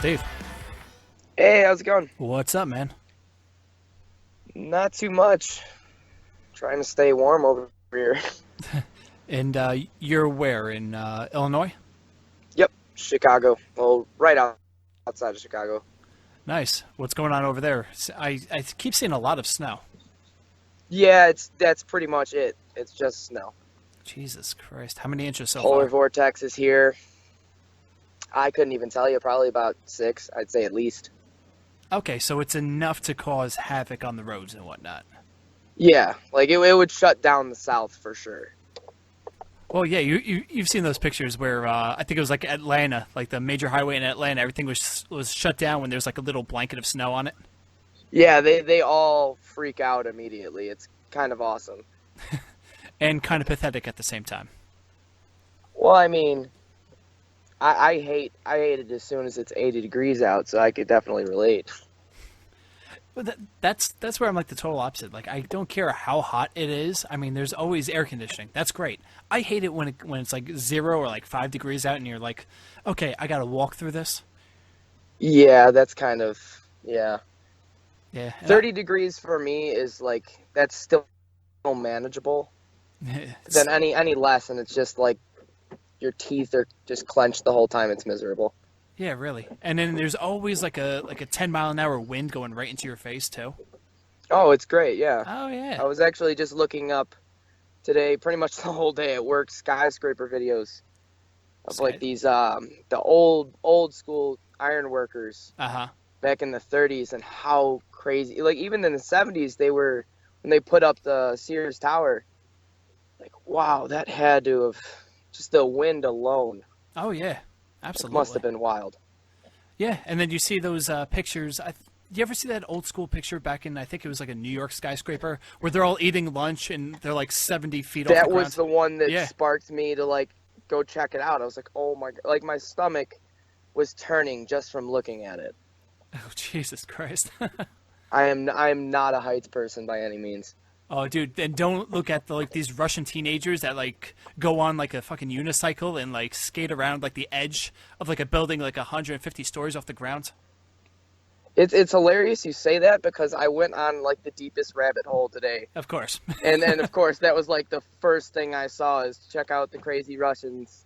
Steve. Hey, how's it going? What's up, man? Not too much. Trying to stay warm over here. And you're where? In Illinois? Yep, Chicago. Well, outside of Chicago. Nice. What's going on over there? I keep seeing a lot of snow. Yeah, that's pretty much it. It's just snow. Jesus Christ. How many inches so Polar far? vortex is here. I couldn't even tell you. Probably about 6, I'd say at least. Okay, so it's enough to cause havoc on the roads and whatnot. Yeah, like it would shut down the South for sure. Well, yeah, you've seen those pictures where I think it was like Atlanta, like the major highway in Atlanta, everything was shut down when there's like a little blanket of snow on it. Yeah, they all freak out immediately. It's kind of awesome. And kind of pathetic at the same time. Well, I mean, I hate it as soon as it's 80 degrees out, so I could definitely relate. But that's where I'm like the total opposite. Like, I don't care how hot it is. I mean, there's always air conditioning. That's great. I hate it when it's like 0 or like 5 degrees out and you're like, okay, I got to walk through this. Yeah, that's kind of, yeah. Yeah. 30 degrees for me is like, that's still manageable. Then any less, and it's just like your teeth are just clenched the whole time. It's miserable. Yeah, really. And then there's always like a 10-mile-an-hour wind going right into your face too. Oh, it's great. Yeah. Oh yeah. I was actually just looking up today, pretty much the whole day at work, skyscraper videos of like these the old school iron workers back in the 30s, and how crazy. Like even in the 70s, when they put up the Sears Tower. Like, wow, that had to have, just the wind alone. Oh, yeah, absolutely. It must have been wild. Yeah, and then you see those pictures. Do you ever see that old school picture back in, I think it was like a New York skyscraper, where they're all eating lunch and they're like 70 feet off the ground? That was the one that sparked me to like go check it out. I was like, oh my God, like my stomach was turning just from looking at it. Oh, Jesus Christ. I am not a heights person by any means. Oh, dude, and don't look at these Russian teenagers that like go on like a fucking unicycle and like skate around like the edge of like a building like 150 stories off the ground. It's hilarious you say that, because I went on like the deepest rabbit hole today. Of course. and of course that was like the first thing I saw, is check out the crazy Russians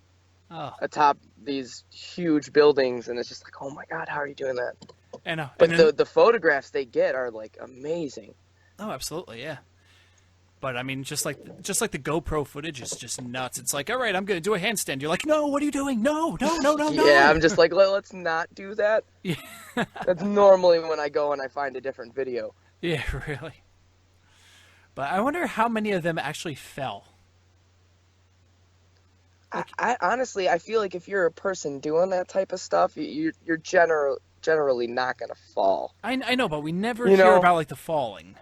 atop these huge buildings, and it's just like, oh my God, how are you doing that? I know. But the photographs they get are like amazing. Oh, absolutely, yeah. But I mean, just like the GoPro footage is just nuts. It's like, all right, I'm gonna do a handstand. You're like, no, what are you doing? No. Yeah, I'm just like, let's not do that. Yeah. That's normally when I go and I find a different video. Yeah, really. But I wonder how many of them actually fell. Like, I honestly, I feel like if you're a person doing that type of stuff, you're generally not gonna fall. I know, but we never hear about like the falling.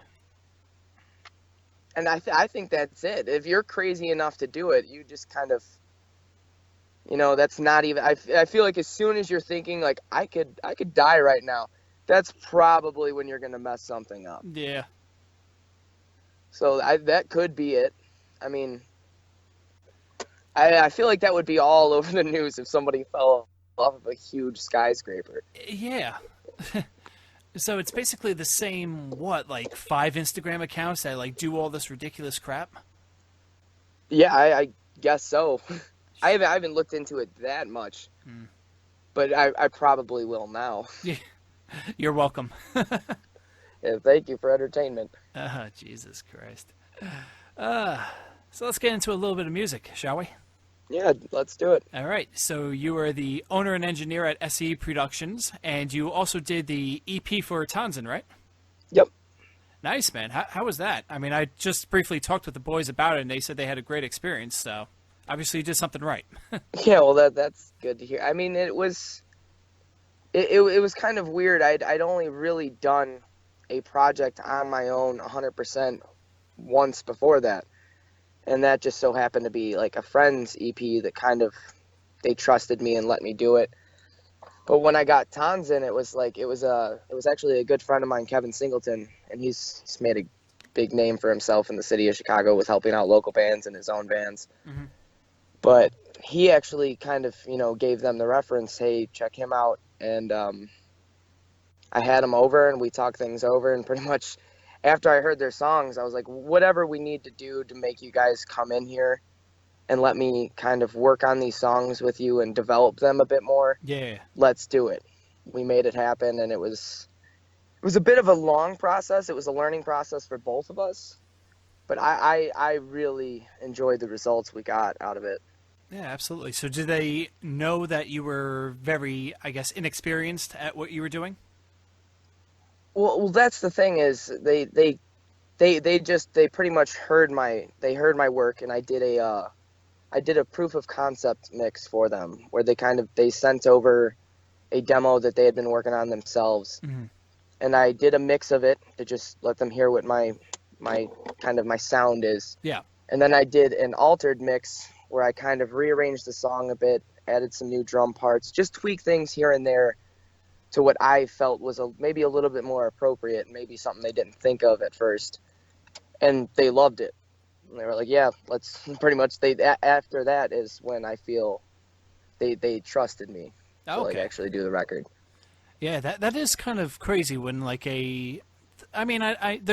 And I think that's it. If you're crazy enough to do it, you just kind of, that's not even. I feel like as soon as you're thinking like I could die right now, that's probably when you're gonna mess something up. Yeah. So that could be it. I mean, I feel like that would be all over the news if somebody fell off of a huge skyscraper. Yeah. So it's basically the same, like 5 Instagram accounts that like do all this ridiculous crap? Yeah, I guess so. I haven't looked into it that much, but I probably will now. Yeah, you're welcome. Yeah, thank you for entertainment. Jesus Christ. So let's get into a little bit of music, shall we? Yeah, let's do it. All right. So you are the owner and engineer at SE Productions, and you also did the EP for Tanzan, right? Yep. Nice, man. How was that? I mean, I just briefly talked with the boys about it, and they said they had a great experience. So obviously you did something right. Yeah, well, that's good to hear. I mean, it was kind of weird. I'd only really done a project on my own 100% once before that. And that just so happened to be like a friend's EP that kind of, they trusted me and let me do it. But when I got Tanzan, it was actually a good friend of mine, Kevin Singleton, and he's made a big name for himself in the city of Chicago with helping out local bands and his own bands. Mm-hmm. But he actually kind of, gave them the reference, hey, check him out. and I had them over and we talked things over, and pretty much after I heard their songs, I was like, whatever we need to do to make you guys come in here and let me kind of work on these songs with you and develop them a bit more. Yeah. Let's do it. We made it happen, and it was a bit of a long process. It was a learning process for both of us, but I really enjoyed the results we got out of it. Yeah, absolutely. So did they know that you were very, I guess, inexperienced at what you were doing? Well, that's the thing is they pretty much heard my work, and I did a proof of concept mix for them where they sent over a demo that they had been working on themselves. Mm-hmm. And I did a mix of it to just let them hear what my kind of my sound is. Yeah. And then I did an altered mix where I kind of rearranged the song a bit, added some new drum parts, just tweak things here and there to what I felt was maybe a little bit more appropriate, maybe something they didn't think of at first. And they loved it. And they were like, yeah, let's pretty much after that is when I feel they trusted me to like actually do the record. Yeah, that is kind of crazy when like they're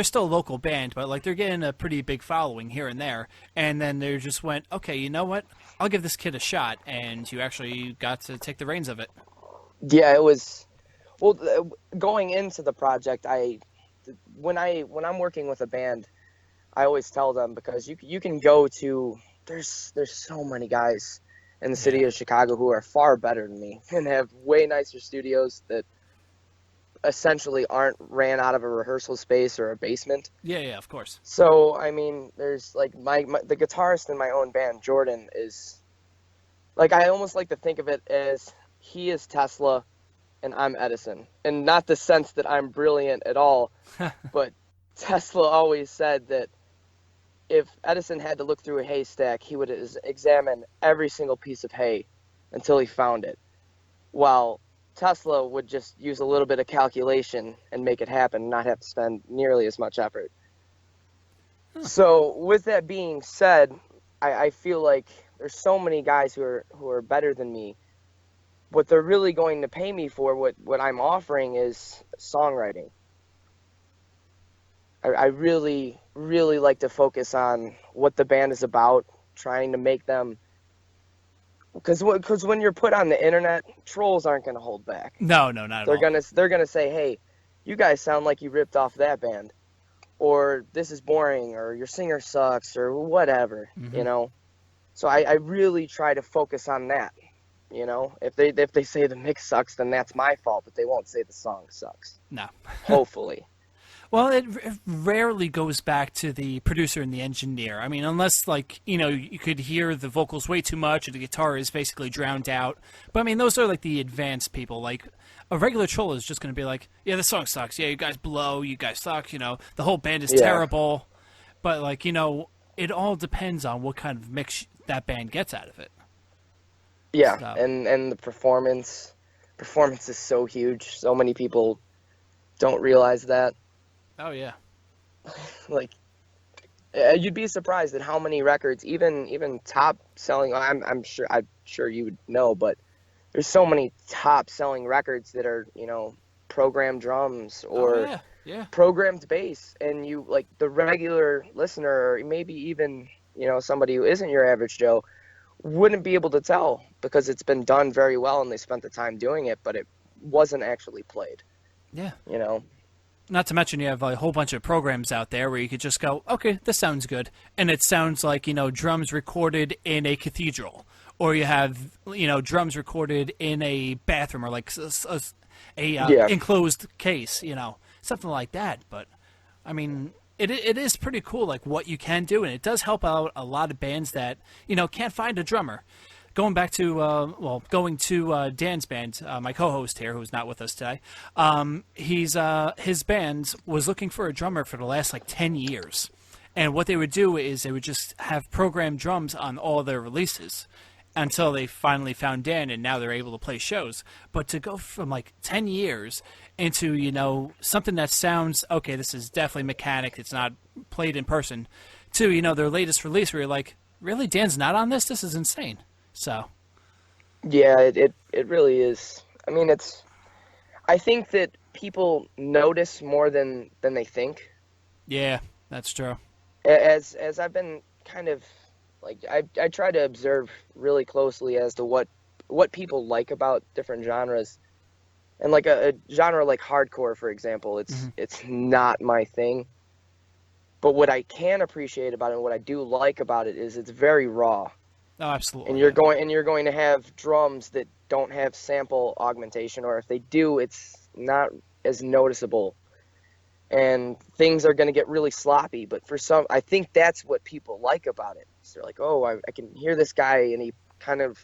still a local band, but like they're getting a pretty big following here and there, and then they just went, okay, you know what? I'll give this kid a shot, and you actually got to take the reins of it. Yeah, it was. Well, going into the project, when I'm working with a band, I always tell them, because you can go to there's so many guys in the city of Chicago who are far better than me and have way nicer studios that essentially aren't ran out of a rehearsal space or a basement. Yeah, of course. So, I mean, there's like the guitarist in my own band, Jordan, is like, I almost like to think of it as he is Tesla and I'm Edison. And not the sense that I'm brilliant at all, but Tesla always said that if Edison had to look through a haystack, he would examine every single piece of hay until he found it, while Tesla would just use a little bit of calculation and make it happen, and not have to spend nearly as much effort. So with that being said, I feel like there's so many guys who are better than me. What they're really going to pay me for, what I'm offering, is songwriting. I really, really like to focus on what the band is about, trying to make them, because when you're put on the internet, trolls aren't going to hold back. No, not at all. They're gonna say, hey, you guys sound like you ripped off that band, or this is boring, or your singer sucks, or whatever, you know. So I really try to focus on that. You know, if they say the mix sucks, then that's my fault, but they won't say the song sucks. No. Hopefully. Well, it rarely goes back to the producer and the engineer. I mean, unless, like, you know, you could hear the vocals way too much or the guitar is basically drowned out. But, I mean, those are, like, the advanced people. Like, a regular troll is just going to be like, yeah, this song sucks. Yeah, you guys blow. You guys suck. You know, the whole band is terrible. But, like, you know, it all depends on what kind of mix that band gets out of it. Yeah, so. And the performance is so huge. So many people don't realize that. Oh yeah. Like, you'd be surprised at how many records, even top selling. I'm sure you would know, but there's so many top selling records that are, you know, programmed drums or programmed bass, and you, like, the regular listener, or maybe even, you know, somebody who isn't your average Joe, wouldn't be able to tell, because it's been done very well and they spent the time doing it, but it wasn't actually played. Yeah. You know. Not to mention you have a whole bunch of programs out there where you could just go, okay, this sounds good. And it sounds like, you know, drums recorded in a cathedral. Or you have, you know, drums recorded in a bathroom, or like a enclosed case, you know, something like that. But, I mean, it is pretty cool, like, what you can do. And it does help out a lot of bands that, you know, can't find a drummer. Going back to, going to Dan's band, my co-host here, who's not with us today, his band was looking for a drummer for the last, like, 10 years. And what they would do is they would just have programmed drums on all their releases until they finally found Dan, and now they're able to play shows. But to go from, like, 10 years into, you know, something that sounds, okay, this is definitely mechanic, it's not played in person, to, you know, their latest release where you're like, really, Dan's not on this? This is insane. So, yeah, it really is. I mean, it's I think that people notice more than they think. Yeah, that's true. As I've been kind of like I try to observe really closely as to what people like about different genres. And like a genre like hardcore, for example, Hmm. it's not my thing. But what I can appreciate about it and what I do like about it is it's very raw. Oh, And absolutely. Yeah. you're going to have drums that don't have sample augmentation, or if they do, it's not as noticeable. And things are going to get really sloppy, but for some, I think that's what people like about it. So they're like, oh, I can hear this guy, and he kind of,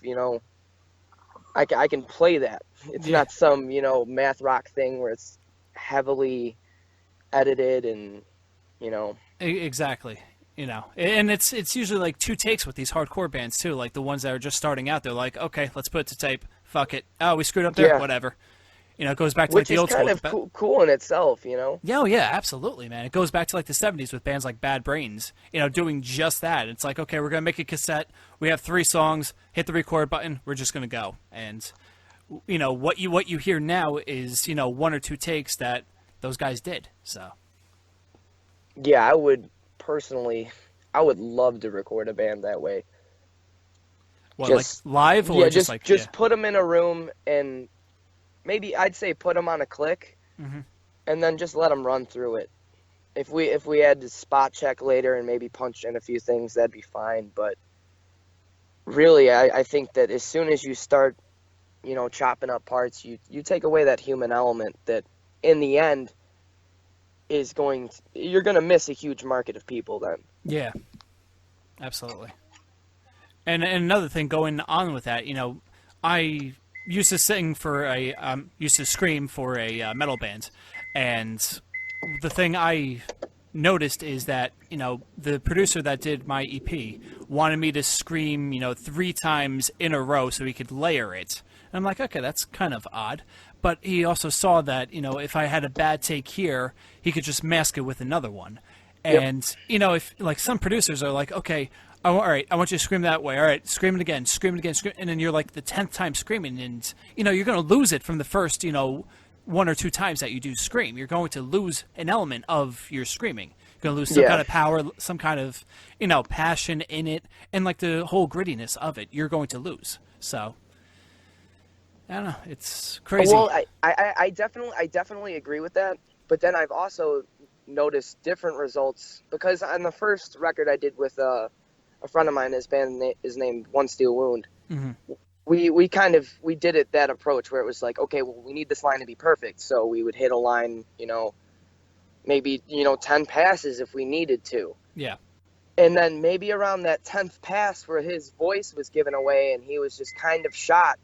I can play that. It's Yeah. not some, math rock thing where it's heavily edited and, you know, Exactly. And it's usually like two takes with these hardcore bands too. Like the ones that are just starting out, they're like, okay, let's put it to tape. Fuck it. Oh, we screwed up there. yeah, Whatever. It goes back to like which the is old school. kind of cool in itself. Yeah, oh, yeah, absolutely, man. It goes back to like the '70s with bands like Bad Brains. Doing just that. It's like, okay, we're gonna make a cassette. We have 3 songs. Hit the record button. We're just gonna go. And what you hear now is 1 or 2 takes that those guys did. So Yeah, I would personally, I would love to record a band that way. what, like Just, live or yeah, just like, yeah. just put them in a room and maybe I'd say put them on a click Hmm. and then just let them run through it. If we had to spot check later and maybe punch in a few things, that'd be fine. But really, I think that as soon as you start, chopping up parts, you take away that human element that in the end you're going to miss a huge market of people then. Yeah, absolutely. And another thing going on with that, I used to sing for used to scream for a metal band, and the thing I noticed is that the producer that did my EP wanted me to scream 3 times in a row so he could layer it. And I'm like, okay, that's kind of odd. But he also saw that if I had a bad take here, he could just mask it with another one. Yep. And if like some producers are like, okay, all right, I want you to scream that way. All right, scream it again, scream, and then you're like the 10th time screaming, and you're going to lose it from the first 1 or 2 times that you do scream. You're going to lose an element of your screaming. You're going to lose some Yeah. kind of power, some kind of passion in it, and like the whole grittiness of it. You're going to lose. So I don't know. It's crazy. Well, I definitely agree with that. But then I've also noticed different results because on the first record I did with a friend of mine, his band is named One Steel Wound. Hmm. We did it that approach where it was like, okay, well, we need this line to be perfect, so we would hit a line, maybe 10 passes if we needed to, Yeah. and then maybe around that 10th pass where his voice was given away and he was just kind of shot,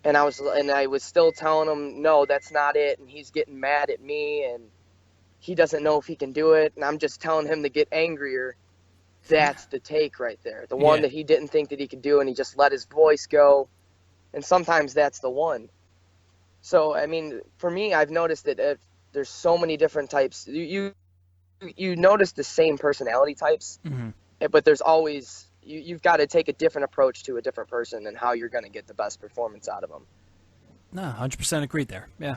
and I was still telling him, no, that's not it, and he's getting mad at me and he doesn't know if he can do it, and I'm just telling him to get angrier. That's the take right there. The one Yeah. that he didn't think that he could do, and he just let his voice go. And sometimes that's the one. So, I mean, for me, I've noticed that if there's so many different types. You notice the same personality types, Hmm. but there's always you've got to take a different approach to a different person and how you're going to get the best performance out of them. No, 100% agreed there. Yeah.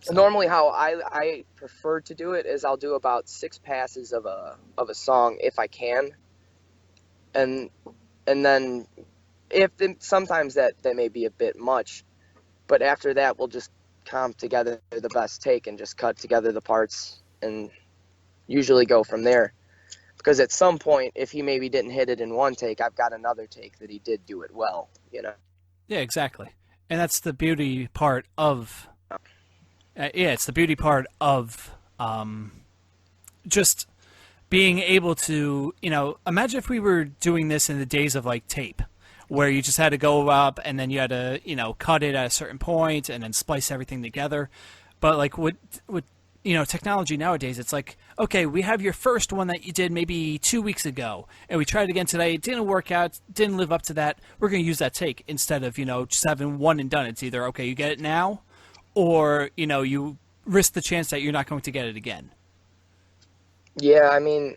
So, Normally, how I prefer to do it is I'll do about 6 passes of a song if I can, and then sometimes that may be a bit much, but after that we'll just comp together the best take and just cut together the parts and usually go from there. Because at some point, if he maybe didn't hit it in one take, I've got another take that he did do it well. yeah, exactly. And that's the beauty part of it's the beauty part of just being able to, imagine if we were doing this in the days of like tape, where you just had to go up and then you had to, cut it at a certain point and then splice everything together. But like with technology nowadays, it's like, okay, we have your first one that you did maybe 2 weeks ago, and we tried again today. It didn't work out, didn't live up to that. We're going to use that take instead of, just having one and done. It's either, okay, you get it now, or, you risk the chance that you're not going to get it again. Yeah, I mean,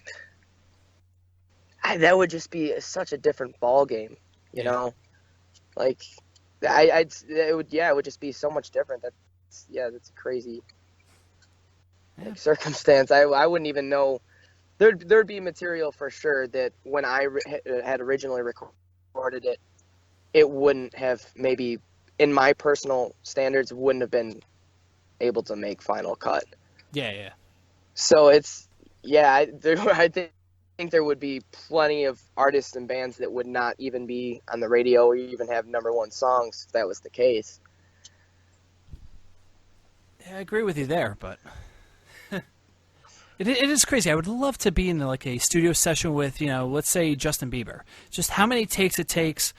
that would just be such a different ball game, you Yeah. know? Like, it would just be so much different. that's a crazy circumstance. I wouldn't even know. There'd be material for sure that when I had originally recorded it, it wouldn't have, maybe in my personal standards, wouldn't have been able to make final cut. Yeah. So I think there would be plenty of artists and bands that would not even be on the radio or even have #1 songs if that was the case. Yeah, I agree with you there, but it is crazy. I would love to be in like a studio session with, let's say Justin Bieber. Just how many takes it takes,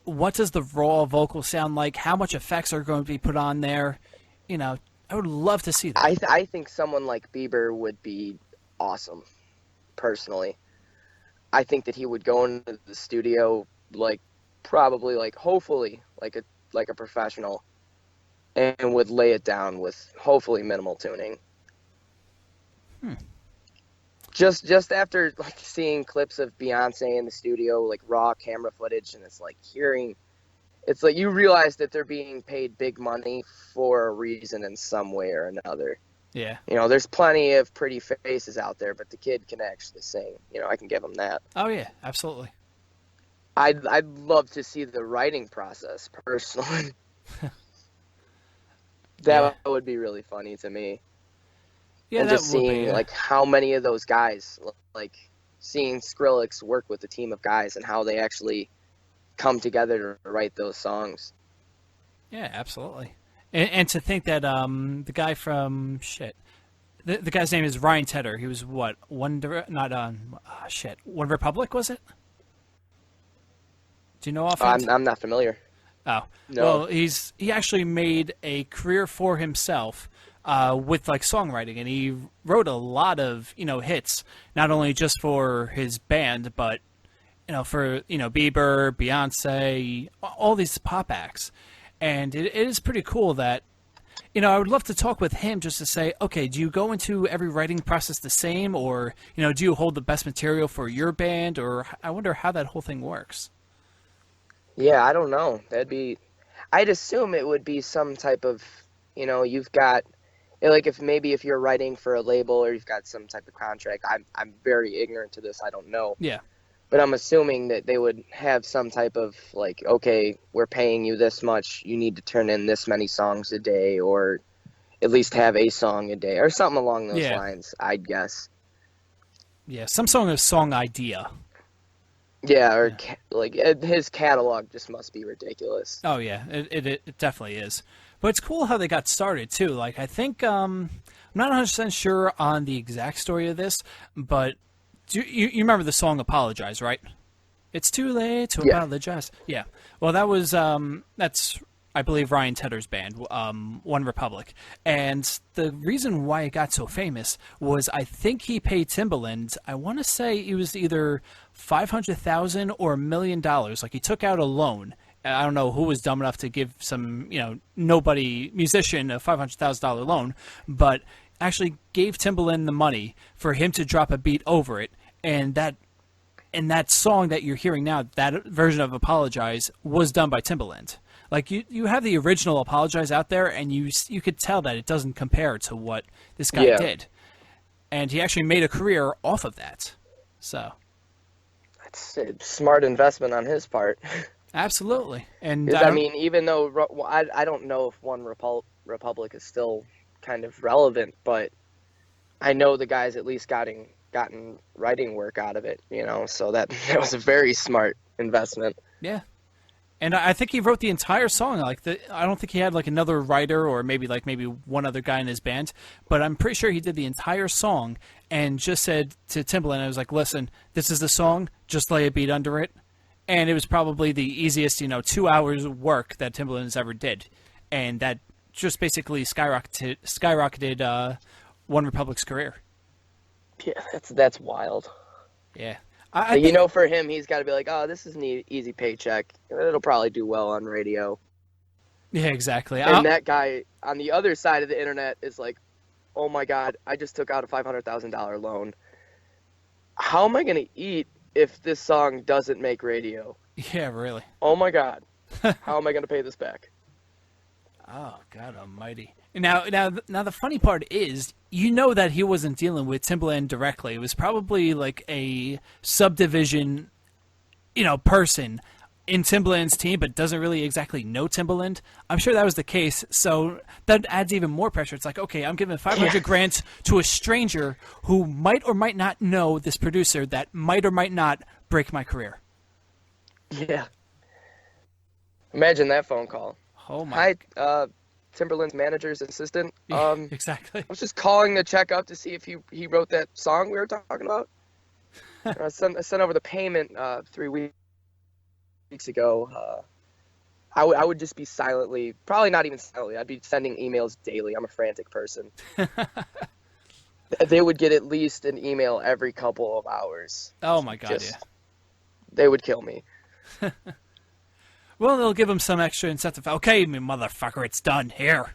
what does the raw vocal sound like, how much effects are going to be put on there. I would love to see that. I think someone like Bieber would be awesome, personally. I think that he would go into the studio hopefully like a professional, and would lay it down with hopefully minimal tuning. Just after seeing clips of Beyonce in the studio, raw camera footage, and it's you realize that they're being paid big money for a reason in some way or another. Yeah. There's plenty of pretty faces out there, but the kid can actually sing. I can give him that. Oh yeah, absolutely. I'd love to see the writing process personally. That would be really funny to me. Yeah, and just seeing how many of those guys, seeing Skrillex work with a team of guys and how they actually come together to write those songs. Yeah, absolutely. And to think that the guy from the guy's name is Ryan Tedder. He was what? One Republic, was it? Do you know offhand? I'm not familiar. Oh, no. Well, he actually made a career for himself with songwriting, and he wrote a lot of hits, not only just for his band, but for Bieber, Beyonce, all these pop acts. And it is pretty cool that I would love to talk with him just to say, okay, do you go into every writing process the same, or do you hold the best material for your band, or I wonder how that whole thing works. Yeah, I don't know. I'd assume it would be some type of, you've got, if you're writing for a label or you've got some type of contract. I'm very ignorant to this. I don't know. Yeah. But I'm assuming that they would have some type of okay, we're paying you this much. You need to turn in this many songs a day, or at least have a song a day, or something along those lines, I'd guess. Yeah, some song idea. Yeah, or his catalog just must be ridiculous. Oh yeah, it definitely is. But it's cool how they got started too. I think I'm not 100% sure on the exact story of this, but you remember the song "Apologize," right? It's too late to apologize. Yeah. Well, that's I believe Ryan Tedder's band, One Republic, and the reason why it got so famous was I think he paid Timbaland. I want to say it was either $500,000 or $1 million. He took out a loan. I don't know who was dumb enough to give some nobody musician a $500,000 loan, but actually gave Timbaland the money for him to drop a beat over it, and that song that you're hearing now, that version of Apologize, was done by Timbaland. You have the original Apologize out there, and you could tell that it doesn't compare to what this guy did. And he actually made a career off of that. So that's a smart investment on his part. Absolutely. And even though I don't know if One Republic is still kind of relevant, but I know the guy's at least gotten writing work out of it, so that was a very smart investment. Yeah. And I think he wrote the entire song. I don't think he had another writer or maybe one other guy in his band, but I'm pretty sure he did the entire song and just said to Timbaland, I was like, listen, this is the song, just lay a beat under it. And it was probably the easiest, 2 hours of work that Timbaland has ever did. And that just basically skyrocketed One Republic's career. Yeah, that's wild. Yeah. For him, he's got to be like, oh, this is an easy paycheck. It'll probably do well on radio. Yeah, exactly. And that guy on the other side of the internet is like, oh my God, I just took out a $500,000 loan. How am I going to eat if this song doesn't make radio? Yeah, really. Oh my God. How am I going to pay this back? Oh God Almighty! Now, the funny part is, you know that he wasn't dealing with Timbaland directly. It was probably like a subdivision, person in Timbaland's team, but doesn't really exactly know Timbaland. I'm sure that was the case. So that adds even more pressure. It's like, okay, I'm giving 500 grand to a stranger who might or might not know this producer that might or might not break my career. Yeah. Imagine that phone call. Oh my! Hi, Timberland's manager's assistant. Exactly. I was just calling to check up to see if he wrote that song we were talking about. I sent over the payment 3 weeks ago. I would just be silently, probably not even silently. I'd be sending emails daily. I'm a frantic person. They would get at least an email every couple of hours. Oh my God! They would kill me. Well, they'll give him some extra incentive. Okay, me motherfucker, it's done. Here.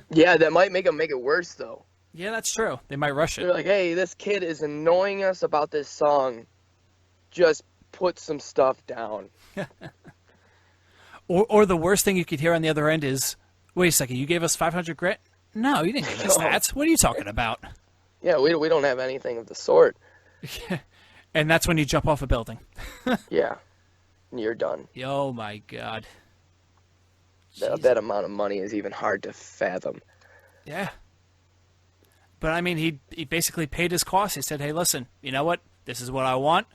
Yeah, that might make it worse, though. Yeah, that's true. They might rush it. They're like, hey, this kid is annoying us about this song. Just put some stuff down. Or the worst thing you could hear on the other end is, wait a second, you gave us 500 grit? No, you didn't give us that. What are you talking about? Yeah, we don't have anything of the sort. And that's when you jump off a building. Yeah. You're done. Oh my God. That amount of money is even hard to fathom. Yeah. But I mean, he basically paid his costs. He said, hey, listen, you know what? This is what I want.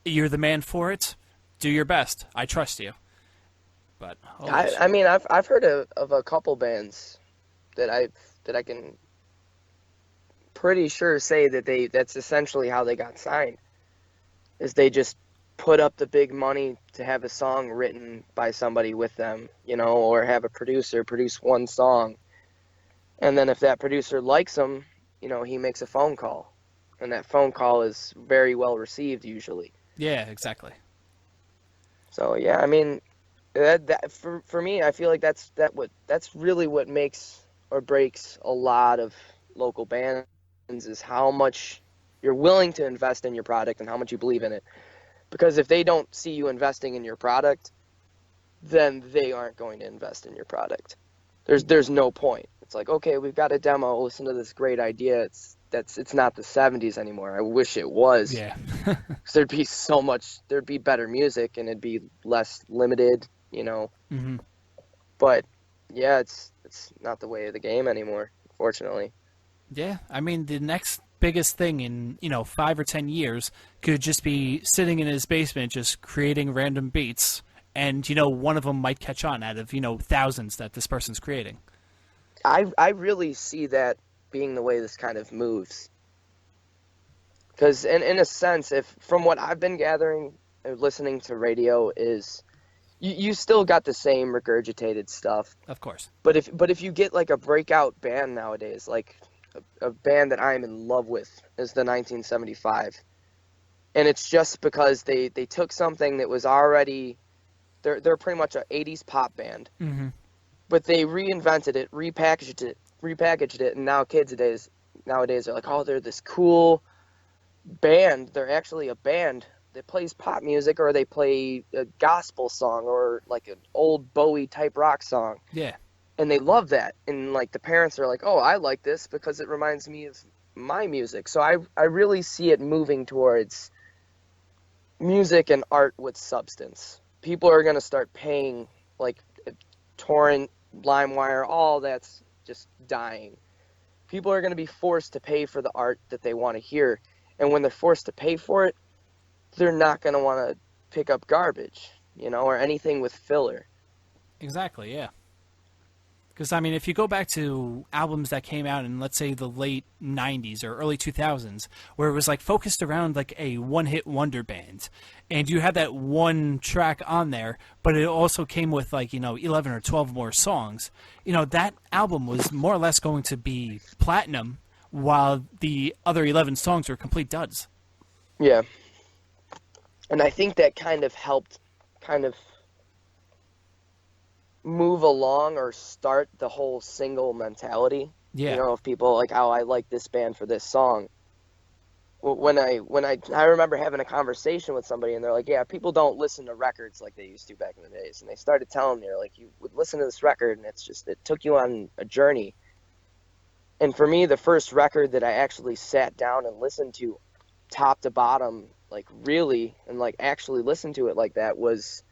You're the man for it. Do your best. I trust you. But I mean, I've heard of a couple bands that I can pretty sure say that that's essentially how they got signed. Is they just put up the big money to have a song written by somebody with them, or have a producer produce one song. And then if that producer likes them, he makes a phone call. And that phone call is very well received usually. Yeah, exactly. So, yeah, I mean, that for me, I feel like that's really what makes or breaks a lot of local bands is how much you're willing to invest in your product and how much you believe in it. Because if they don't see you investing in your product, then they aren't going to invest in your product. There's no point. It's like, okay, we've got a demo. Listen to this great idea. It's not the 70s anymore. I wish it was. Yeah. Because there'd be better music and it'd be less limited, Mm-hmm. But yeah, it's not the way of the game anymore, unfortunately. Yeah, I mean, the next biggest thing in 5 or 10 years could just be sitting in his basement just creating random beats, and one of them might catch on out of thousands that this person's creating. I really see that being the way this kind of moves, because in a sense, if from what I've been gathering and listening to radio is you still got the same regurgitated stuff, of course, but if you get like a breakout band nowadays, like a band that I am in love with is the 1975. And it's just because they took something that was already, they're pretty much an 80s pop band. Mm-hmm. But they reinvented it, repackaged it, and now kids nowadays are like, oh, they're this cool band. They're actually a band that plays pop music, or they play a gospel song or like an old Bowie type rock song. Yeah. And they love that. And, like, the parents are like, oh, I like this because it reminds me of my music. So I really see it moving towards music and art with substance. People are going to start paying, like, torrent, LimeWire, all that's just dying. People are going to be forced to pay for the art that they want to hear. And when they're forced to pay for it, they're not going to want to pick up garbage, or anything with filler. Exactly, yeah. Because, I mean, if you go back to albums that came out in, let's say, the late 90s or early 2000s, where it was, like, focused around, like, a one-hit wonder band, and you had that one track on there, but it also came with, like, 11 or 12 more songs, that album was more or less going to be platinum, while the other 11 songs were complete duds. Yeah. And I think that kind of helped move along or start the whole single mentality. Yeah. If people like, oh, I like this band for this song. I remember having a conversation with somebody, and they're like, yeah, people don't listen to records like they used to back in the days. And they started telling me, like, you would listen to this record, and it took you on a journey. And for me, the first record that I actually sat down and listened to top to bottom, like really, and like actually listened to it like that, was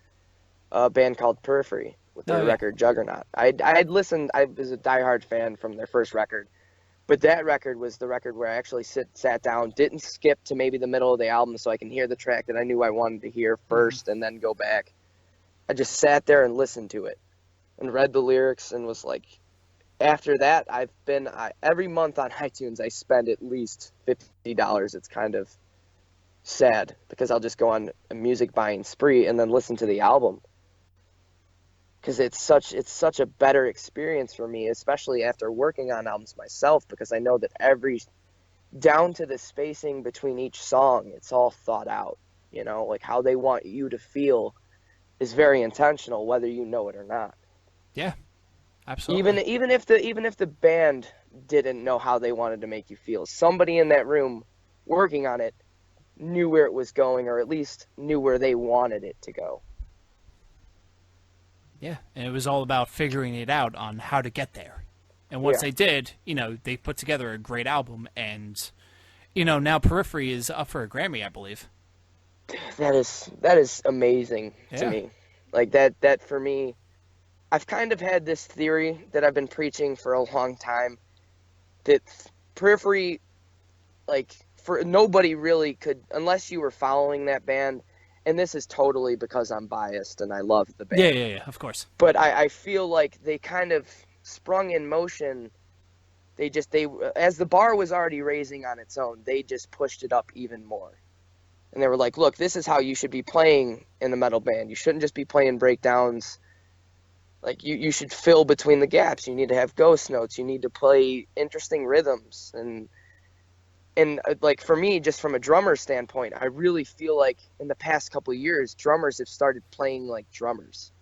a band called Periphery with their record Juggernaut. I was a diehard fan from their first record. But that record was the record where I actually sat down, didn't skip to maybe the middle of the album so I can hear the track that I knew I wanted to hear first and then go back. I just sat there and listened to it and read the lyrics and was like, after that, every month on iTunes, I spend at least $50. It's kind of sad because I'll just go on a music buying spree and then listen to the album. Because it's such a better experience for me, especially after working on albums myself, because I know that down to the spacing between each song, it's all thought out, like how they want you to feel is very intentional, whether you know it or not. Yeah, absolutely. Even if the band didn't know how they wanted to make you feel, somebody in that room working on it knew where it was going, or at least knew where they wanted it to go. Yeah, and it was all about figuring it out on how to get there. And once they did, they put together a great album, and, now Periphery is up for a Grammy, I believe. That is amazing to me. Like that for me, I've kind of had this theory that I've been preaching for a long time, that Periphery, like, for nobody really could, unless you were following that band. And this is totally because I'm biased and I love the band. Yeah, of course. But I feel like they kind of sprung in motion. They as the bar was already raising on its own, they just pushed it up even more. And they were like, look, this is how you should be playing in a metal band. You shouldn't just be playing breakdowns. Like, you should fill between the gaps. You need to have ghost notes. You need to play interesting rhythms. And like, for me, just from a drummer standpoint, I really feel like in the past couple of years, drummers have started playing like drummers.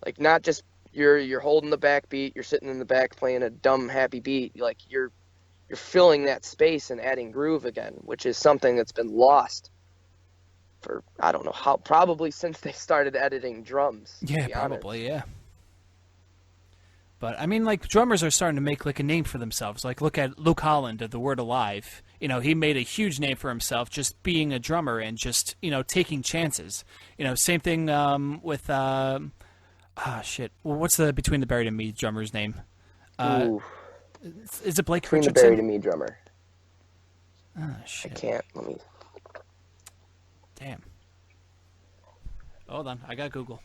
Like, not just you're holding the back beat, you're sitting in the back playing a dumb happy beat. Like, you're filling that space and adding groove again, which is something that's been lost for, I don't know how, probably since they started editing drums. Yeah, probably, yeah. But, I mean, like, drummers are starting to make, like, a name for themselves. Like, look at Luke Holland of The Word Alive. He made a huge name for himself just being a drummer and just, taking chances. Same thing with, shit. Well, what's the Between the Buried and Me drummer's name? Is it Blake Between Richardson? the Buried and Me drummer. Oh, shit. I can't. Let me... Damn. Hold on. I got Google.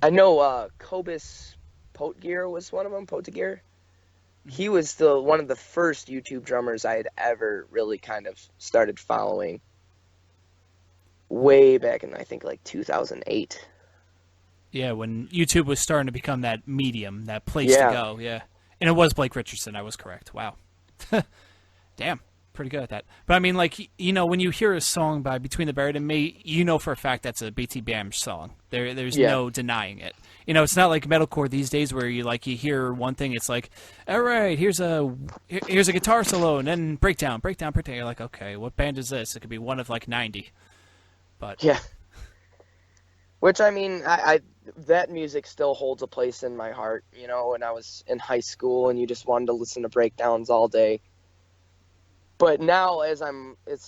I know Cobus Potgear was one of them, Potgear. He was one of the first YouTube drummers I had ever really kind of started following way back in, I think, like 2008. Yeah, when YouTube was starting to become that medium, that place to go, yeah. And it was Blake Richardson, I was correct. Wow. Damn. Pretty good at that. But I mean, like, when you hear a song by Between the Buried and Me, you know for a fact that's a BT Bam song. There's no denying it. It's not like metalcore these days where you hear one thing, it's like, all right, here's a guitar solo and then breakdown. You're like, okay, what band is this? It could be one of like 90. But yeah. Which, I mean, I that music still holds a place in my heart. When I was in high school and you just wanted to listen to breakdowns all day. But now, as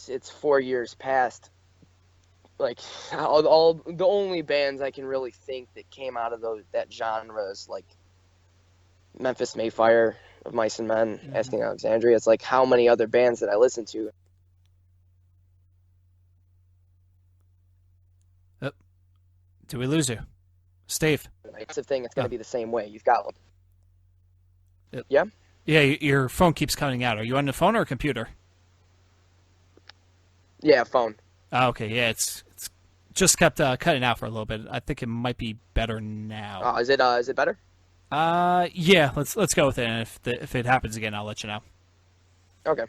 it's 4 years past, like, all the only bands I can really think that came out of that genre is like Memphis Mayfire, Of Mice and Men, Asking Alexandria. It's like, how many other bands that I listen to? Oh, did we lose you, Steve? It's a thing. It's going to be the same way. You've got one. Yep. Yeah. Yeah, your phone keeps cutting out. Are you on the phone or a computer? Yeah, phone. Oh, okay, yeah, it's just kept cutting out for a little bit. I think it might be better now. Is it better? Yeah, let's go with it. And if it happens again, I'll let you know. Okay.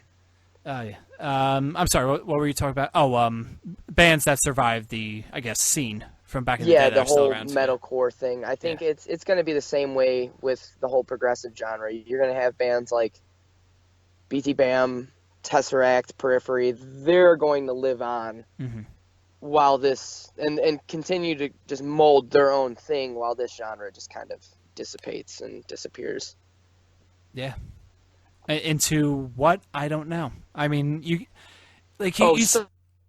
Yeah. I'm sorry. What were you talking about? Oh, bands that survived the, I guess, scene from back in the day. Yeah, the whole around, metalcore thing. I think it's going to be the same way with the whole progressive genre. You're going to have bands like BT Bam, Tesseract, Periphery, they're going to live on while this, and continue to just mold their own thing while this genre just kind of dissipates and disappears. Yeah. Into what? I don't know. I mean,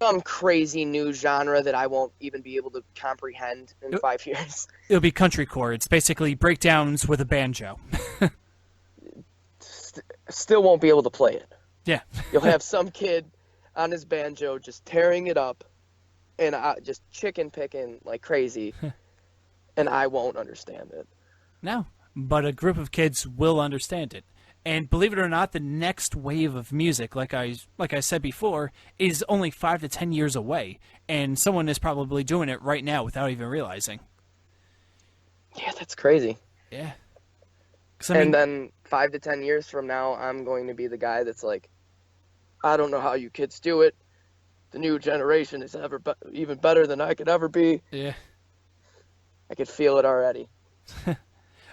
some crazy new genre that I won't even be able to comprehend in 5 years. It'll be country chords, basically breakdowns with a banjo. Still won't be able to play it. Yeah. You'll have some kid on his banjo just tearing it up and just chicken picking like crazy, and I won't understand it. No, but a group of kids will understand it. And believe it or not, the next wave of music, like I said before, is only 5 to 10 years away, and someone is probably doing it right now without even realizing. Yeah, that's crazy. Yeah. And then 5 to 10 years from now, I'm going to be the guy that's like, I don't know how you kids do it. The new generation is even better than I could ever be. Yeah. I could feel it already.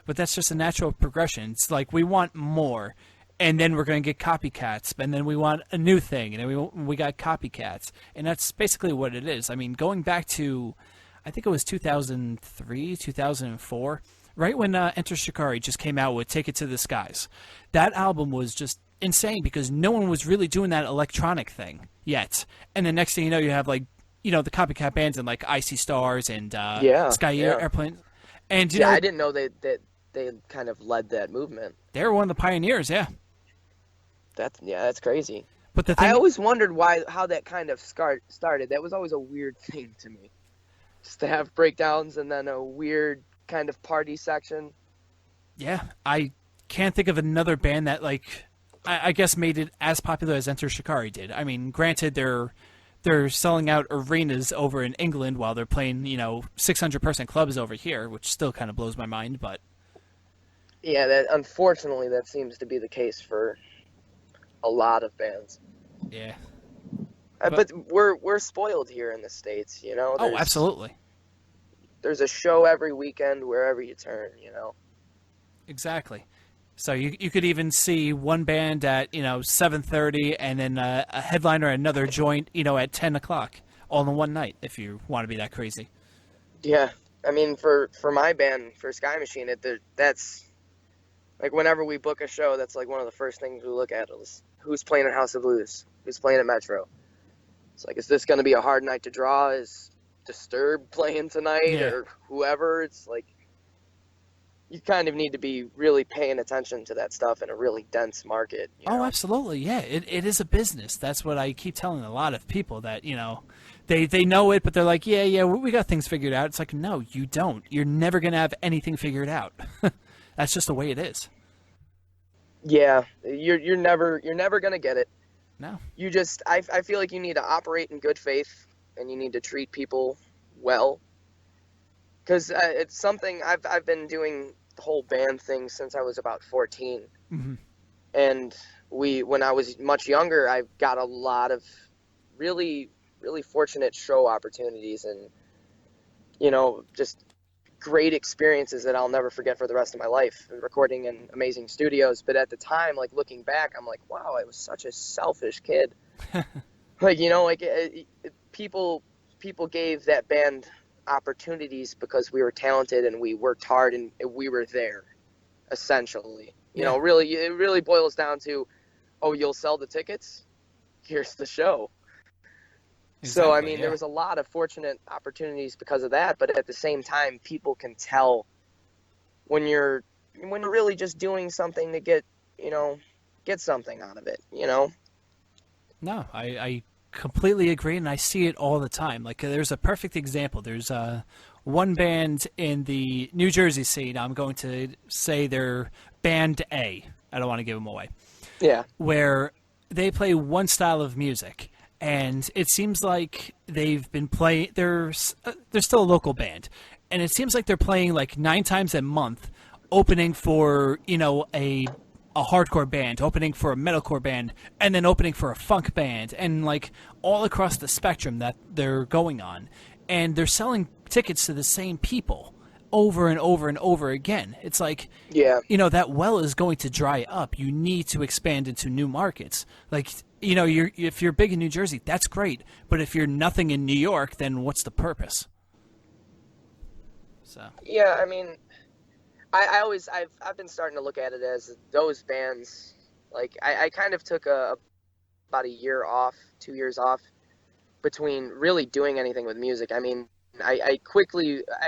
But that's just a natural progression. It's like we want more, and then we're going to get copycats, and then we want a new thing, and then we got copycats. And that's basically what it is. I mean, going back to, I think it was 2003, 2004, right when Enter Shikari just came out with Take It to the Skies. That album was just insane because no one was really doing that electronic thing yet. And the next thing you know, you have the copycat bands and like Icy Stars and Sky Airplane. And I didn't know that they kind of led that movement. They were one of the pioneers, yeah. That's crazy. But I always wondered how that kind of started. That was always a weird thing to me. Just to have breakdowns and then a weird kind of party section. Yeah, I can't think of another band that I guess made it as popular as Enter Shikari did. I mean, granted, they're selling out arenas over in England while they're playing 600-person clubs over here, which still kind of blows my mind. But yeah, unfortunately that seems to be the case for a lot of bands. Yeah, but we're spoiled here in the States, Oh, absolutely. There's a show every weekend wherever you turn, Exactly. So you could even see one band at 7:30 and then a headliner at another joint at 10 o'clock all in one night if you want to be that crazy. Yeah, I mean for my band, for Sky Machine, that's like whenever we book a show, that's like one of the first things we look at is who's playing at House of Blues, who's playing at Metro. It's like, is this going to be a hard night to draw? Is Disturbed playing tonight or whoever? It's like, you kind of need to be really paying attention to that stuff in a really dense market. Oh, absolutely. Yeah, it is a business. That's what I keep telling a lot of people that, they know it, but they're like, yeah, we got things figured out. It's like, no, you don't. You're never going to have anything figured out. That's just the way it is. Yeah, you're never going to get it. No. You just, I feel like you need to operate in good faith and you need to treat people well. Because it's something I've been doing the whole band thing since I was about 14. Mm-hmm. And when I was much younger, I got a lot of really, really fortunate show opportunities and, just great experiences that I'll never forget for the rest of my life, recording in amazing studios. But at the time, looking back, I'm like, wow, I was such a selfish kid. People gave that band opportunities because we were talented and we worked hard and we were there, essentially. Really, it really boils down to, oh, you'll sell the tickets? Here's the show. Exactly, so, I mean, there was a lot of fortunate opportunities because of that, but at the same time, people can tell when you're really just doing something to get something out of it, No, I completely agree, and I see it all the time. There's a perfect example. There's one band in the New Jersey scene. I'm going to say they're Band A. I don't want to give them away. Yeah. Where they play one style of music, and it seems like they've been playing. They're still a local band, and it seems like they're playing 9 times a month, opening for a hardcore band, opening for a metalcore band, and then opening for a funk band, and all across the spectrum that they're going on. And they're selling tickets to the same people over and over and over again. It's like, Yeah. that well is going to dry up. You need to expand into new markets. Like, if you're big in New Jersey, that's great. But if you're nothing in New York, then what's the purpose? So. Yeah, I mean, I've been starting to look at it as those bands. Like, I kind of took about a year off, 2 years off between really doing anything with music. I mean, I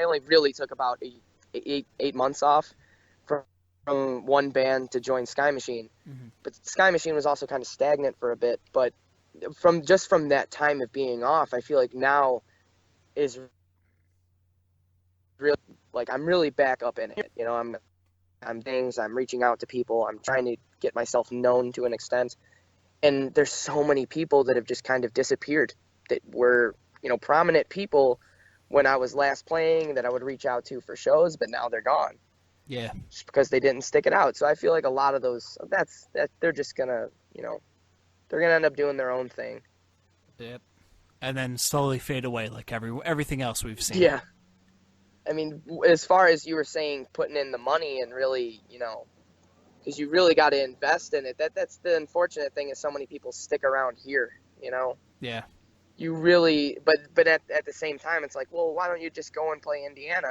only really took about eight months off from one band to join Sky Machine. Mm-hmm. But Sky Machine was also kind of stagnant for a bit. But from that time of being off, I feel like now is really, like, I'm really back up in it. I'm reaching out to people. I'm trying to get myself known to an extent. And there's so many people that have just kind of disappeared that were, prominent people when I was last playing that I would reach out to for shows, but now they're gone. Yeah. Just because they didn't stick it out. So I feel like a lot of those, they're just gonna, they're gonna end up doing their own thing. Yep. And then slowly fade away like everything else we've seen. Yeah. I mean, as far as you were saying, putting in the money and really, because you really got to invest in it. That's the unfortunate thing is so many people stick around here, Yeah. You really, but at the same time, it's like, well, why don't you just go and play Indiana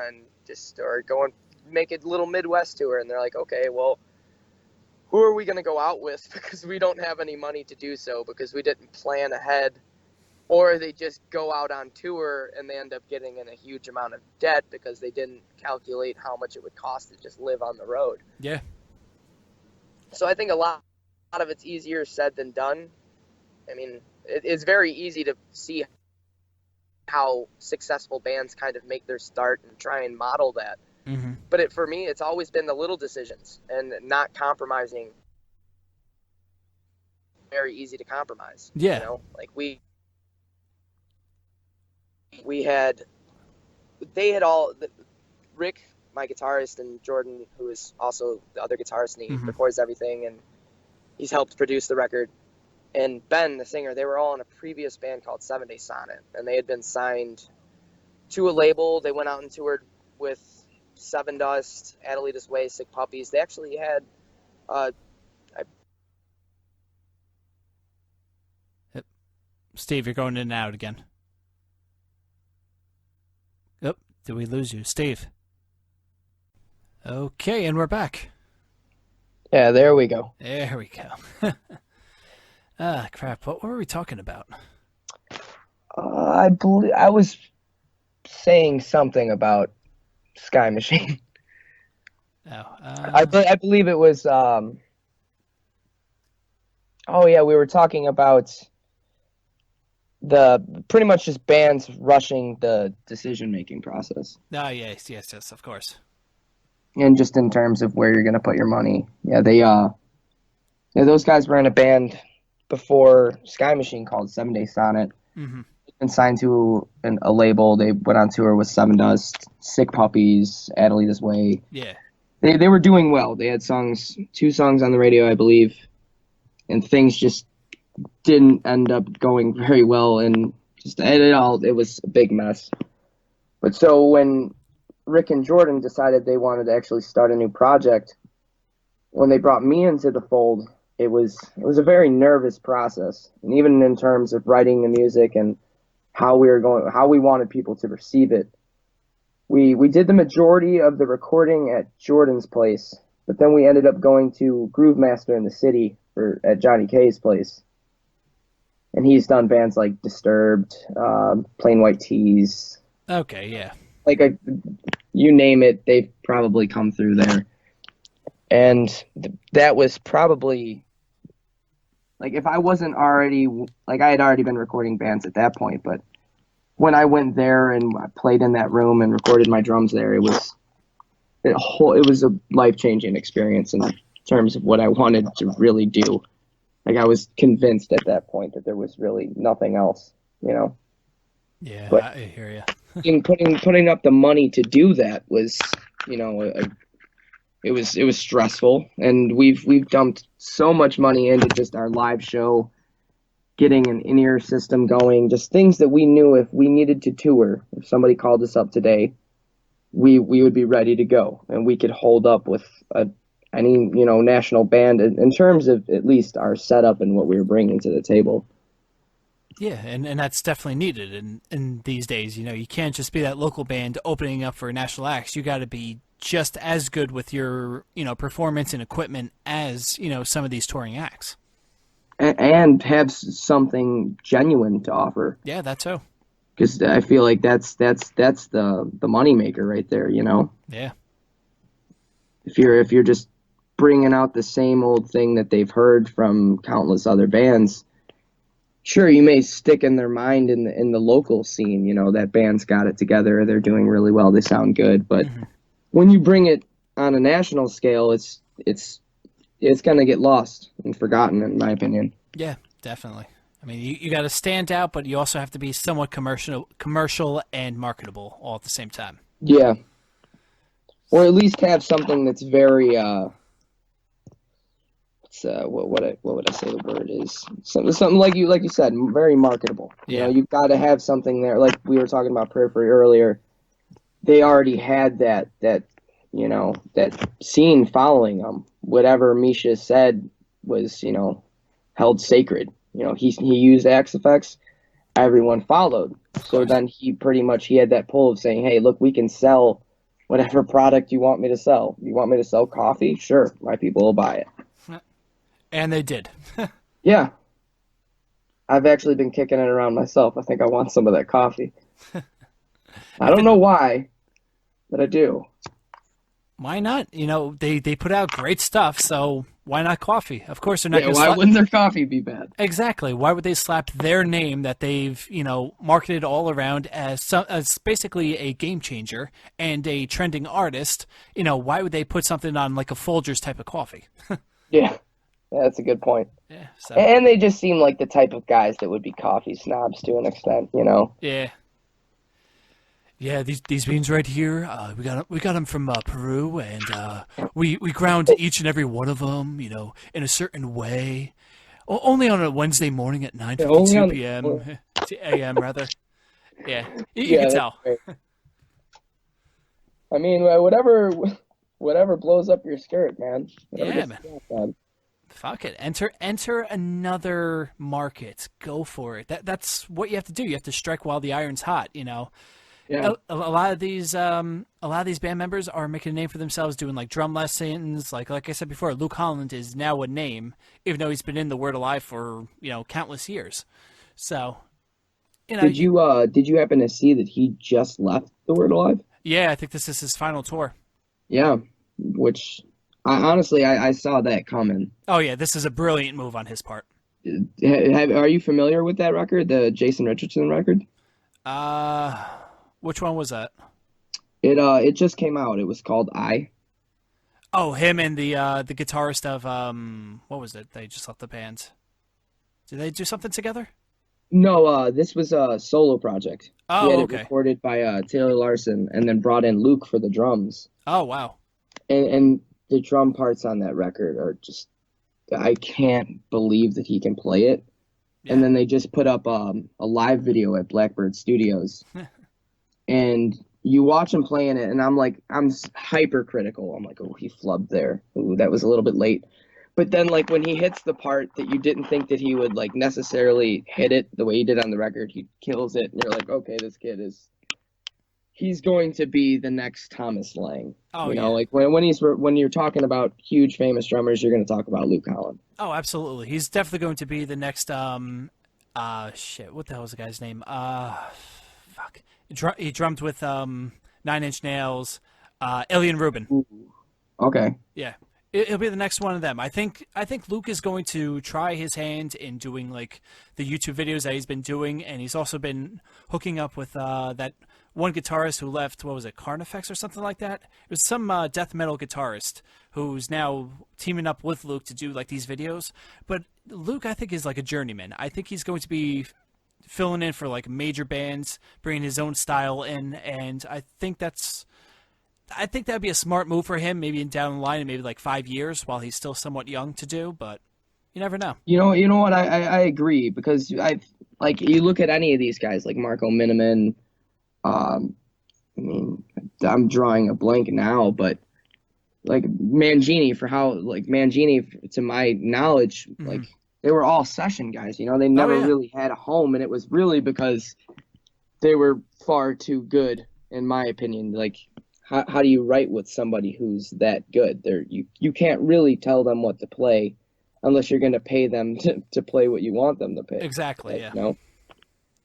or go and make a little Midwest tour? And they're like, okay, well, who are we going to go out with? Because we don't have any money to do so because we didn't plan ahead. Or they just go out on tour and they end up getting in a huge amount of debt because they didn't calculate how much it would cost to just live on the road. Yeah. So I think a lot of it's easier said than done. I mean, it's very easy to see how successful bands kind of make their start and try and model that. Mm-hmm. But for me, it's always been the little decisions and not compromising. Very easy to compromise. Yeah. Like they had all, Rick, my guitarist, and Jordan, who is also the other guitarist, and he Mm-hmm. records everything, and he's helped produce the record. And Ben, the singer, they were all in a previous band called 7 Day Sonnet, and they had been signed to a label. They went out and toured with Seven Dust, Adelita's Way, Sick Puppies. They actually had Steve, you're going in and out again. Oh, did we lose you? Steve. Okay, and we're back. Yeah, there we go. There we go. Crap. What were we talking about? I believe I was saying something about Sky Machine. Oh, I believe it was. Oh yeah, we were talking about the pretty much just bands rushing the decision-making process, yes, of course. and just in terms of where you're going to put your money. Yeah, those guys were in a band before Sky Machine called 7 Day Sonnet. Mm-hmm. And signed to a label. They went on tour with Seven Dust, Sick Puppies, Adelita's Way. Yeah. They were doing well. They had 2 songs on the radio, I believe, and things just didn't end up going very well, and it was a big mess. But so when Rick and Jordan decided they wanted to actually start a new project, when they brought me into the fold, it was a very nervous process, and even in terms of writing the music and how we wanted people to receive it. We did the majority of the recording at Jordan's place, but then we ended up going to Groove Master in the city at Johnny K's place. And he's done bands like Disturbed, Plain White Tees. Okay, yeah. You name it, they've probably come through there. And that was probably, if I wasn't already, I had already been recording bands at that point, but when I went there and I played in that room and recorded my drums there, it was a life-changing experience in terms of what I wanted to really do. I was convinced at that point that there was really nothing else, Yeah, but I hear you. in putting up the money to do that was, it was stressful, and we've dumped so much money into just our live show, getting an in-ear system going, just things that we knew if we needed to tour, if somebody called us up today, we would be ready to go, and we could hold up with any national band in terms of at least our setup and what we were bringing to the table. Yeah, and that's definitely needed in these days. You can't just be that local band opening up for national acts. You got to be just as good with your performance and equipment as some of these touring acts, and have something genuine to offer. Yeah, that's so. Because I feel like that's the moneymaker right there. Yeah. If you're just bringing out the same old thing that they've heard from countless other bands, sure, you may stick in their mind in the local scene. That band's got it together. They're doing really well. They sound good. But when you bring it on a national scale, it's going to get lost and forgotten, in my opinion. Yeah, definitely. I mean, you got to stand out, but you also have to be somewhat commercial and marketable all at the same time. Yeah. Or at least have something that's very what would I say the word is? Something like you said, very marketable. Yeah. You've got to have something there. Like we were talking about Periphery earlier. They already had that scene following them. Whatever Misha said was, held sacred. He used Axe Effects. Everyone followed. So then he had that pull of saying, hey, look, we can sell whatever product you want me to sell. You want me to sell coffee? Sure, my people will buy it. And they did. Yeah. I've actually been kicking it around myself. I think I want some of that coffee. I don't know why, but I do. Why not? They put out great stuff, so why not coffee? Of course they're not going to why wouldn't their coffee be bad? Exactly. Why would they slap their name that they've, marketed all around as basically a game changer and a trending artist? Why would they put something on like a Folgers type of coffee? Yeah. That's a good point. Yeah. So. And they just seem like the type of guys that would be coffee snobs to an extent, Yeah. Yeah, these beans right here, we got them from Peru, and we ground each and every one of them, in a certain way. Only on a Wednesday morning at 9:52 p.m. a.m. rather. Yeah, you can tell. I mean, whatever blows up your skirt, man. Yeah, man. Fuck it. Enter another market. Go for it. That's what you have to do. You have to strike while the iron's hot. Yeah. A lot of these band members are making a name for themselves, doing like drum lessons. Like I said before, Luke Holland is now a name, even though he's been in the Word Alive for countless years. So, did you happen to see that he just left the Word Alive? Yeah, I think this is his final tour. Yeah, which honestly I saw that coming. Oh yeah, this is a brilliant move on his part. Are you familiar with that record, the Jason Richardson record? Which one was that? It just came out. It was called I. Oh, him and the guitarist of what was it? They just left the band. Did they do something together? No, this was a solo project. Oh, he had okay. It recorded by Taylor Larson, and then brought in Luke for the drums. Oh, wow. And the drum parts on that record are just, I can't believe that he can play it. Yeah. And then they just put up a live video at Blackbird Studios. And you watch him playing it, and I'm hypercritical. I'm like, oh, he flubbed there. Ooh, that was a little bit late. But then, like, when he hits the part that you didn't think that he would, like, necessarily hit it the way he did on the record, he kills it. And you're like, okay, this kid he's going to be the next Thomas Lang. Oh, like, when you're talking about huge famous drummers, you're going to talk about Luke Holland. Oh, absolutely. He's definitely going to be the next, shit, what the hell was the guy's name? Fuck. He drummed with 9 Inch Nails, Alien Rubin. Ooh. Okay. Yeah, he'll be the next one of them. I think Luke is going to try his hand in doing like the YouTube videos that he's been doing, and he's also been hooking up with that one guitarist who left. What was it, Carnifex or something like that? It was some death metal guitarist who's now teaming up with Luke to do like these videos. But Luke, I think, is like a journeyman. I think he's going to be filling in for like major bands, bringing his own style in, and I think that'd be a smart move for him, maybe down the line in maybe like 5 years while he's still somewhat young to do, but you never know. You know what? I agree, because you look at any of these guys like Marco Miniman, mean, I'm drawing a blank now, but like Mangini, to my knowledge, Hmm. like they were all session guys. They Oh never yeah, really had a home, and it was really because they were far too good, in my opinion. Like, how do you write with somebody who's that good? You can't really tell them what to play unless you're going to pay them to play what you want them to exactly. play, Yeah.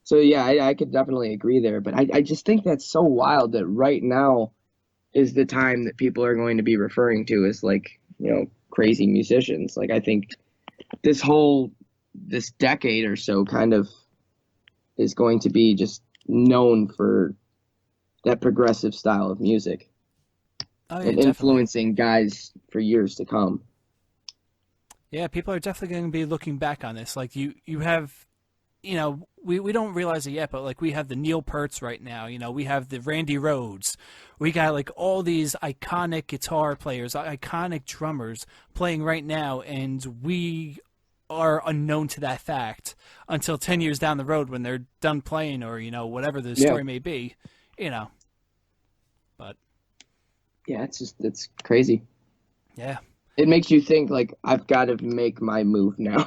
So yeah, I could definitely agree there, but I just think that's so wild that right now is the time that people are going to be referring to as like, crazy musicians. Like I think this decade or so kind of is going to be just known for that progressive style of music Oh yeah, and definitely. influencing guys for years to come. Yeah, people are definitely going to be looking back on this. Like you have, we don't realize it yet, but like we have the Neil Pearts right now. We have the Randy Rhodes. We got like all these iconic guitar players, iconic drummers playing right now, and we are unknown to that fact until 10 years down the road when they're done playing, or whatever the Yeah. story may be. You know, but Yeah, it's crazy. yeah. It makes you think like I've got to make my move now.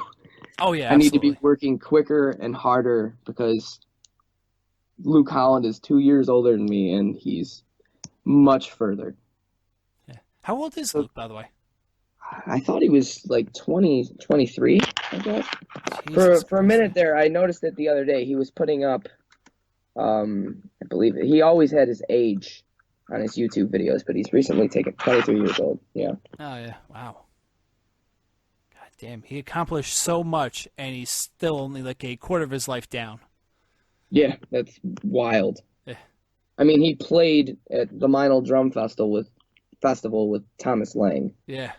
Oh yeah, I need to be absolutely. working quicker and harder because Luke Holland is 2 years older than me and he's much further. Yeah. How old is So Luke, by the way? I thought he was like 20, 23, I guess. Jesus For a Christ. minute there, I noticed it the other day. He was putting up, I believe he always had his age on his YouTube videos, but he's recently taken 23 years old. Yeah. Oh yeah. Wow. God damn. He accomplished so much, and he's still only like a quarter of his life down. Yeah, that's wild. Eh, I mean, he played at the Minor Drum Festival with Thomas Lang yeah.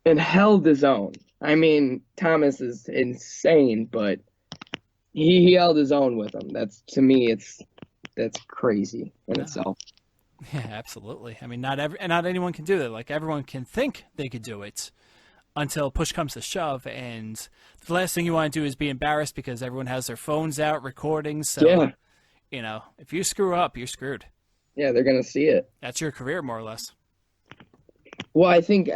and held his own. I mean, Thomas is insane, but he held his own with him. That's to me, that's crazy in No. itself. Yeah, absolutely. I mean, not anyone can do that. Like everyone can think they could do it until push comes to shove, and the last thing you want to do is be embarrassed because everyone has their phones out recording. So Yeah, if you screw up, you're screwed. yeah, they're gonna see it. That's your career, more or less. Well, I think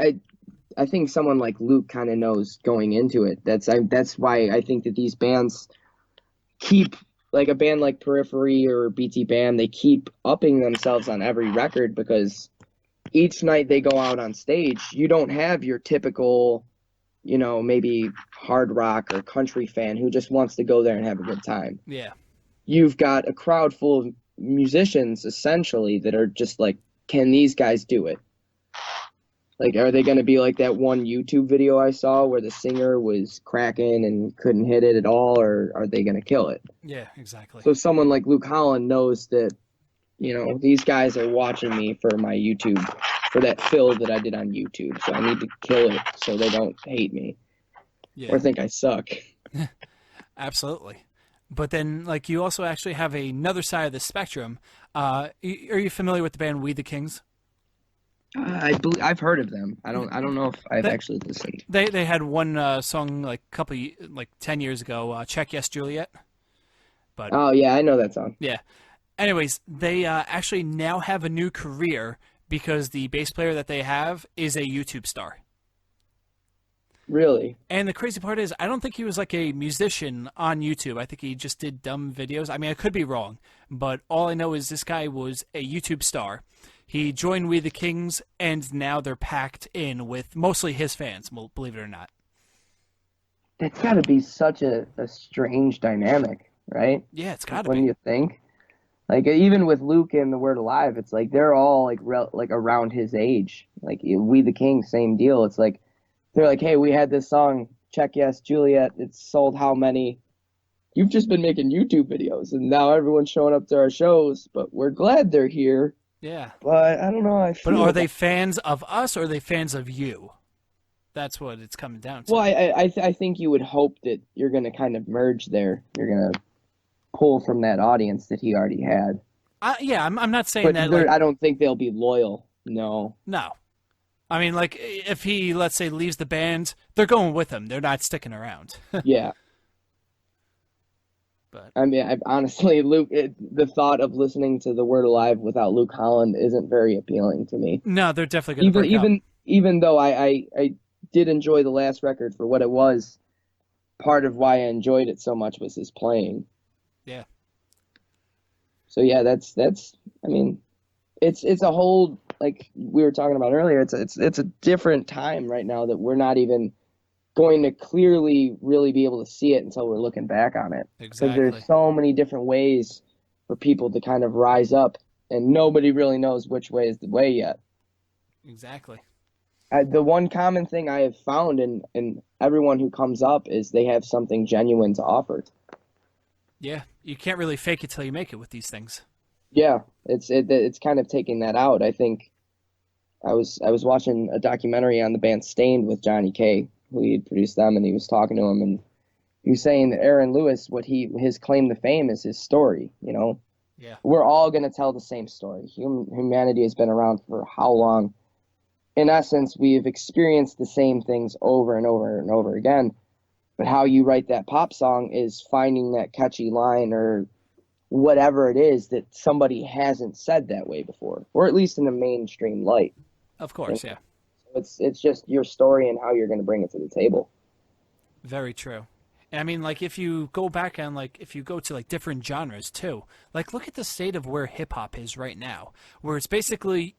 someone like Luke kind of knows going into it. That's why I think that these bands keep like a band like Periphery or BT Band, they keep upping themselves on every record because each night they go out on stage, you don't have your typical, maybe hard rock or country fan who just wants to go there and have a good time. Yeah. You've got a crowd full of musicians essentially that are just like, can these guys do it? Like, are they going to be like that one YouTube video I saw where the singer was cracking and couldn't hit it at all, or are they going to kill it? Yeah, exactly. So someone like Luke Holland knows that, these guys are watching me for my YouTube, for that fill that I did on YouTube. So I need to kill it so they don't hate me Yeah, or think I suck. absolutely. But then, like, you also actually have another side of the spectrum. Are you familiar with the band We the Kings? I've heard of them. I don't know if I've They actually listened. they had one song like 10 years ago, "Check Yes Juliet." But Oh yeah, I know that song. yeah. Anyways, they actually now have a new career because the bass player that they have is a YouTube star. Really? And the crazy part is, I don't think he was like a musician on YouTube. I think he just did dumb videos. I mean, I could be wrong, but all I know is this guy was a YouTube star. He joined We the Kings, and now they're packed in with mostly his fans, believe it or not. It's got to be such a strange dynamic, right? Yeah, it's got Like to when be. you think, like even with Luke and the Word Alive, it's like they're all like like around his age. Like We the King, same deal. It's like they're like, hey, we had this song, Check Yes Juliet. It's sold how many? You've just been making YouTube videos, and now everyone's showing up to our shows. But we're glad they're here. Yeah. But I don't know how I But feel are about. they fans of us or are they fans of you? That's what it's coming down to. Well, I think you would hope that you're going to kind of merge there. You're going to pull from that audience that he already had. Yeah, I'm not saying But that like I don't think they'll be loyal. No. no. I mean, like if he, let's say, leaves the band, they're going with him. They're not sticking around. Yeah. But I mean, honestly, the thought of listening to The Word Alive without Luke Holland isn't very appealing to me. no, they're definitely going to Even break up. even even though I did enjoy the last record for what it was, part of why I enjoyed it so much was his playing. Yeah. So yeah, that's I mean, it's a whole, like we were talking about earlier, it's a different time right now that we're not even going to clearly really be able to see it until we're looking back on it. Because there's Exactly. so many different ways for people to kind of rise up, and nobody really knows which way is the way yet. Exactly. The one common thing I have found in everyone who comes up is they have something genuine to offer. Yeah. You can't really fake it till you make it with these things. Yeah, it's kind of taking that out. I think I was watching a documentary on the band Stained with Johnny K, who he had produced them, and he was talking to him, and he was saying that Aaron Lewis, his claim to fame is his story. You know, Yeah. we're all going to tell the same story. Humanity has been around for how long? In essence, we've experienced the same things over and over and over again. But how you write that pop song is finding that catchy line or whatever it is that somebody hasn't said that way before, or at least in a mainstream light. Of And course, yeah. it's just your story and how you're going to bring it to the table. Very true. I mean, like, if you go back and, like, if you go to, like, different genres, too, like, look at the state of where hip-hop is right now, where it's basically,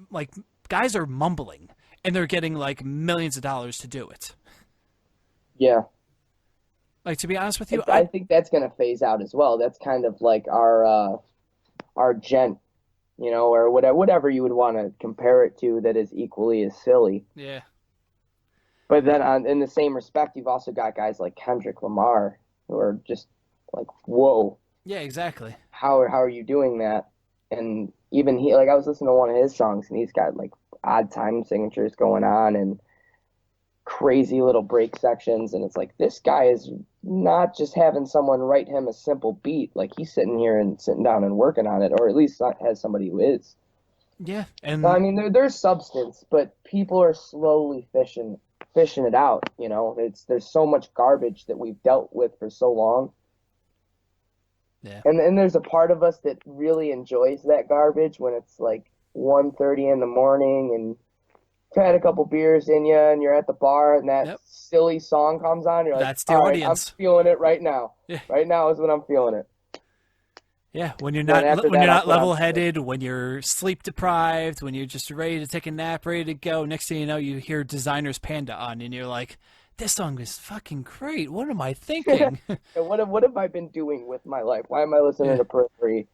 like, guys are mumbling, and they're getting, like, millions of dollars to do it. Yeah, Like, to be honest with you, I think that's going to phase out as well. That's kind of like our gent, or whatever you would want to compare it to that is equally as silly. yeah, But then in the same respect, you've also got guys like Kendrick Lamar who are just like, whoa, yeah, exactly. how are you doing that? And even he, like I was listening to one of his songs, and he's got like odd time signatures going on and crazy little break sections, and it's like this guy is not just having someone write him a simple beat, like he's sitting down and working on it, or at least has somebody who is. Yeah, So, I and mean, there's substance, but people are slowly fishing it out. There's so much garbage that we've dealt with for so long, yeah, and then there's a part of us that really enjoys that garbage when it's like 1:30 in the morning and you've had a couple beers in you and you're at the bar and that yep, silly song comes on. You're like, that's the all right, I'm audience. feeling it right now. Yeah, Right now is when I'm feeling it. yeah. When Then after that, I'll put on level-headed, when you're sleep-deprived, when you're just ready to take a nap, ready to go. Next thing you know, you hear Designer's Panda on, and you're like, "This song is fucking great. What am I thinking?" And what have I been doing with my life? Why am I listening Yeah. to Periphery?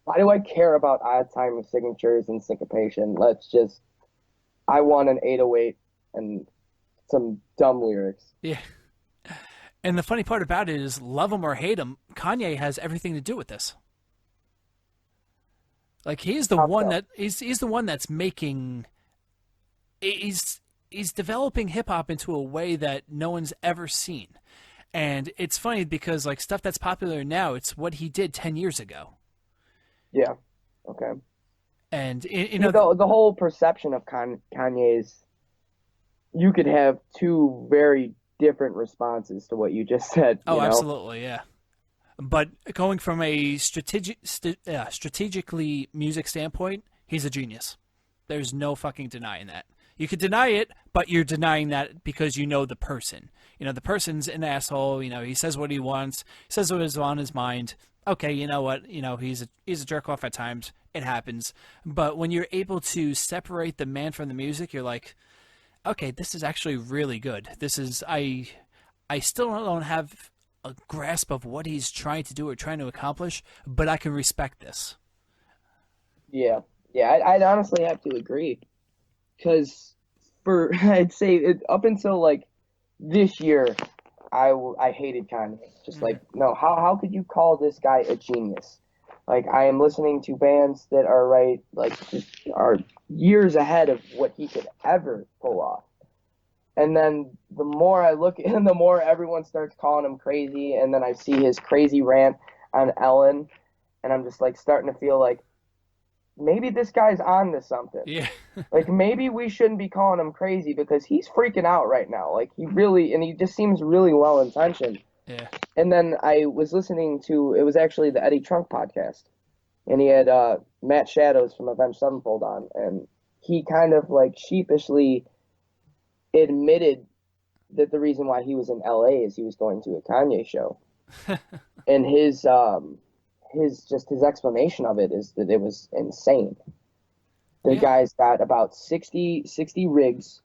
Why do I care about odd time signatures and syncopation? I want an 808 and some dumb lyrics. Yeah. And the funny part about it is, love him or hate him, Kanye has everything to do with this. Like, he's the How one so? that he's the one that's making he's developing hip hop into a way that no one's ever seen. And it's funny because, like, stuff that's popular now, it's what he did 10 years ago. Yeah. Okay. And The whole perception of Kanye's, you could have two very different responses to what you just said. oh, absolutely, yeah. But going from a strategically music standpoint, he's a genius. There's no fucking denying that. You could deny it, but you're denying that because you know the person. The person's an asshole. He says what he wants, says what is on his mind. Okay, you know what? He's a jerk off at times. It happens. But when you're able to separate the man from the music, you're like, okay, this is actually really good. I still don't have a grasp of what he's trying to do or trying to accomplish, but I can respect this. Yeah. Yeah. I'd honestly have to agree. Because I'd say up until like this year, I hated Kanye. Just like, no, how could you call this guy a genius? Like, I am listening to bands that are just are years ahead of what he could ever pull off. And then the more I look, and the more everyone starts calling him crazy, and then I see his crazy rant on Ellen, and I'm just like starting to feel like maybe this guy's on to something. Yeah. Like, maybe we shouldn't be calling him crazy because he's freaking out right now. Like, he just seems really well intentioned. Yeah. And then I was listening to, it was actually the Eddie Trunk podcast, and he had Matt Shadows from Avenged Sevenfold on, and he kind of like sheepishly admitted that the reason why he was in LA is he was going to a Kanye show, and his explanation of it is that it was insane. The Yeah. guy's got about 60 rigs.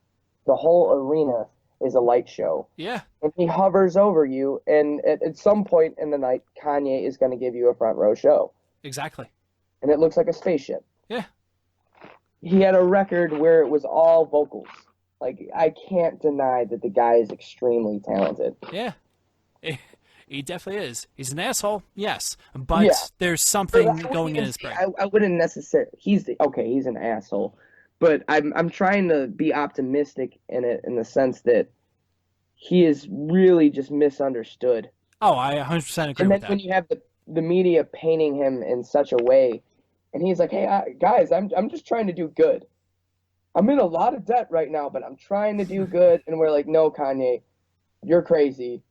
The whole arena is a light show. Yeah. And he hovers over you, and at some point in the night, Kanye is going to give you a front row show. Exactly. And it looks like a spaceship. Yeah. He had a record where it was all vocals. Like, I can't deny that the guy is extremely talented. Yeah. He definitely is. He's an asshole, yes, but Yeah. there's something going in his brain. I wouldn't necessarily. He's an asshole, but I'm trying to be optimistic in it, in the sense that he is really just misunderstood. Oh, I 100% agree And with then when that. you have the media painting him in such a way, and he's like, "Hey, guys, I'm just trying to do good. I'm in a lot of debt right now, but I'm trying to do good." And we're like, "No, Kanye, you're crazy.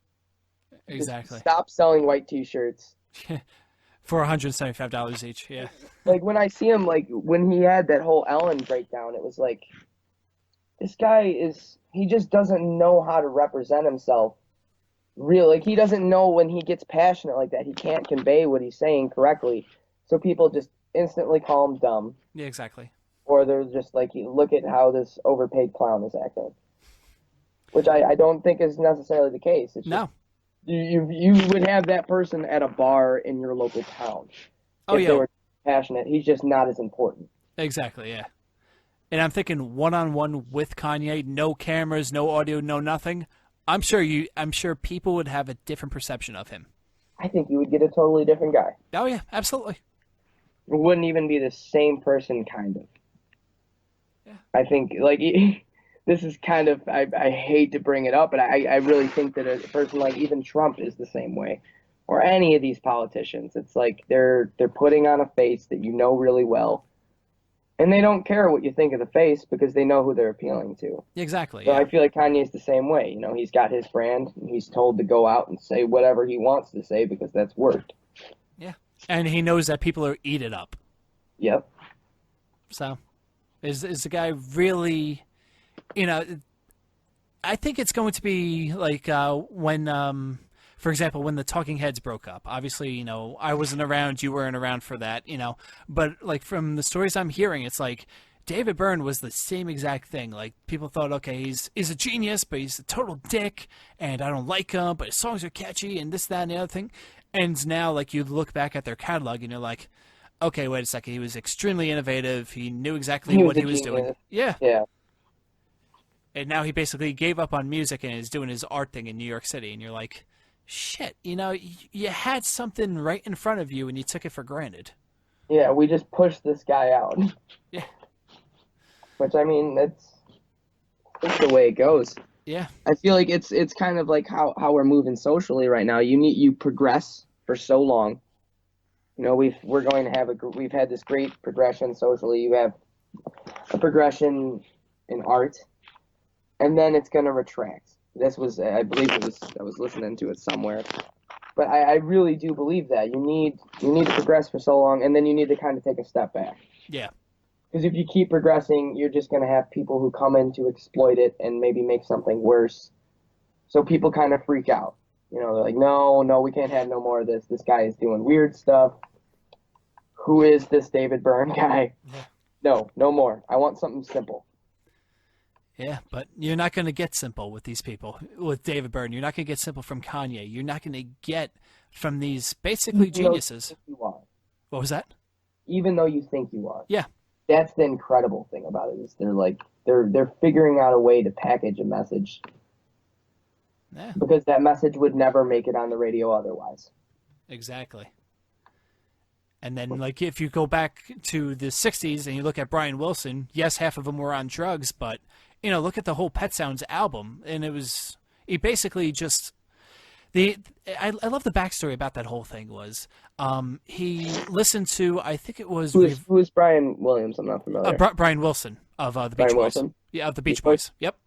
Just Exactly. stop selling white T-shirts." For $175 each, yeah. Like, when I see him, like when he had that whole Ellen breakdown, it was like, this guy he just doesn't know how to represent himself. Real, like, he doesn't know when he gets passionate like that, he can't convey what he's saying correctly. So people just instantly call him dumb, Yeah, exactly. or they're just like, look at how this overpaid clown is acting. Which I don't think is necessarily the case. It's just, No. you would have that person at a bar in your local town. Oh, If yeah. they were passionate, he's just not as important. Exactly, yeah. And I'm thinking one-on-one with Kanye, no cameras, no audio, no nothing. I'm sure people would have a different perception of him. I think you would get a totally different guy. Oh yeah, absolutely. It wouldn't even be the same person, kind of. Yeah. I think, like, this is kind of, I hate to bring it up, but I really think that a person like even Trump is the same way, or any of these politicians. It's like they're putting on a face that you know really well, and they don't care what you think of the face because they know who they're appealing to. Exactly, So yeah. I feel like Kanye's the same way. You know, he's got his brand, and he's told to go out and say whatever he wants to say because that's worked. Yeah. And he knows that people are eat it up. Yep. So is the guy really, I think it's going to be like when for example, when the Talking Heads broke up. Obviously, I wasn't around, you weren't around for that, but like from the stories I'm hearing, it's like David Byrne was the same exact thing. Like, people thought, okay, he's a genius, but he's a total dick, and I don't like him, but his songs are catchy, and this, that, and the other thing. And now, like, you look back at their catalog, and you're like, okay, wait a second, he was extremely innovative, he knew exactly what he was doing. Yeah. Yeah. And now he basically gave up on music and is doing his art thing in New York City, and you're like, shit, you had something right in front of you, and you took it for granted. Yeah, we just pushed this guy out. Yeah. Which, I mean, that's the way it goes. Yeah. I feel like it's kind of like how we're moving socially right now. You progress for so long. We've had this great progression socially. You have a progression in art, and then it's gonna retract. This was, I believe I was listening to it somewhere, but I really do believe that you need to progress for so long, and then you need to kind of take a step back. Yeah. Because if you keep progressing, you're just going to have people who come in to exploit it and maybe make something worse. So people kind of freak out. They're like, no, we can't have no more of this. This guy is doing weird stuff. Who is this David Byrne guy? Yeah. No more. I want something simple. Yeah, but you're not going to get simple with these people. With David Byrne, you're not going to get simple from Kanye. You're not going to get from these basically geniuses. You are. What was that? Even though you think you are. Yeah. That's the incredible thing about it, is they're figuring out a way to package a message. Yeah. Because that message would never make it on the radio otherwise. Exactly. And then, like, if you go back to the 60s and you look at Brian Wilson, yes, half of them were on drugs, but, look at the whole Pet Sounds album, and he basically just, I love the backstory about that whole thing was, he listened to, I think it was... Who is Brian Williams? I'm not familiar. Brian Wilson of the Beach Brian Boys. Wilson? Yeah, of the Beach Boys. Yep.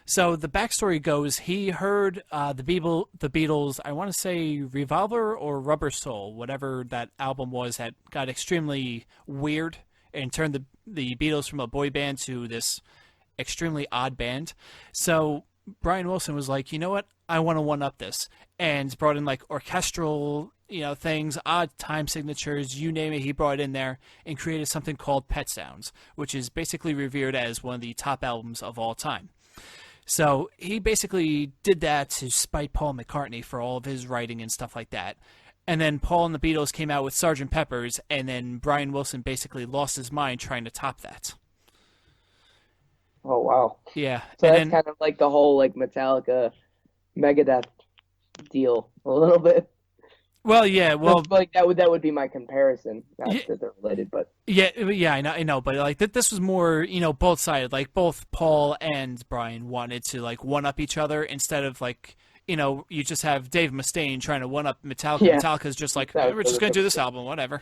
So the backstory goes, he heard the Beatles, I want to say Revolver or Rubber Soul, whatever that album was, that got extremely weird and turned the Beatles from a boy band to this extremely odd band. So Brian Wilson was like, you know what, I want to one up this, and brought in like orchestral, things, odd time signatures, you name it, he brought it in there and created something called Pet Sounds, which is basically revered as one of the top albums of all time. So he basically did that to spite Paul McCartney for all of his writing and stuff like that. And then Paul and the Beatles came out with Sgt. Pepper's, and then Brian Wilson basically lost his mind trying to top that. Oh, wow. Yeah. So and that's then, kind of like the whole like Metallica Megadeth deal a little bit. well, yeah, well, like that would be my comparison. Not Yeah. that they're related, but yeah, I know, but like this was more, both sided. Like both Paul and Brian wanted to like one up each other instead of like, you just have Dave Mustaine trying to one up Metallica. Yeah. Metallica's just like, That was we're just gonna do really this album, whatever.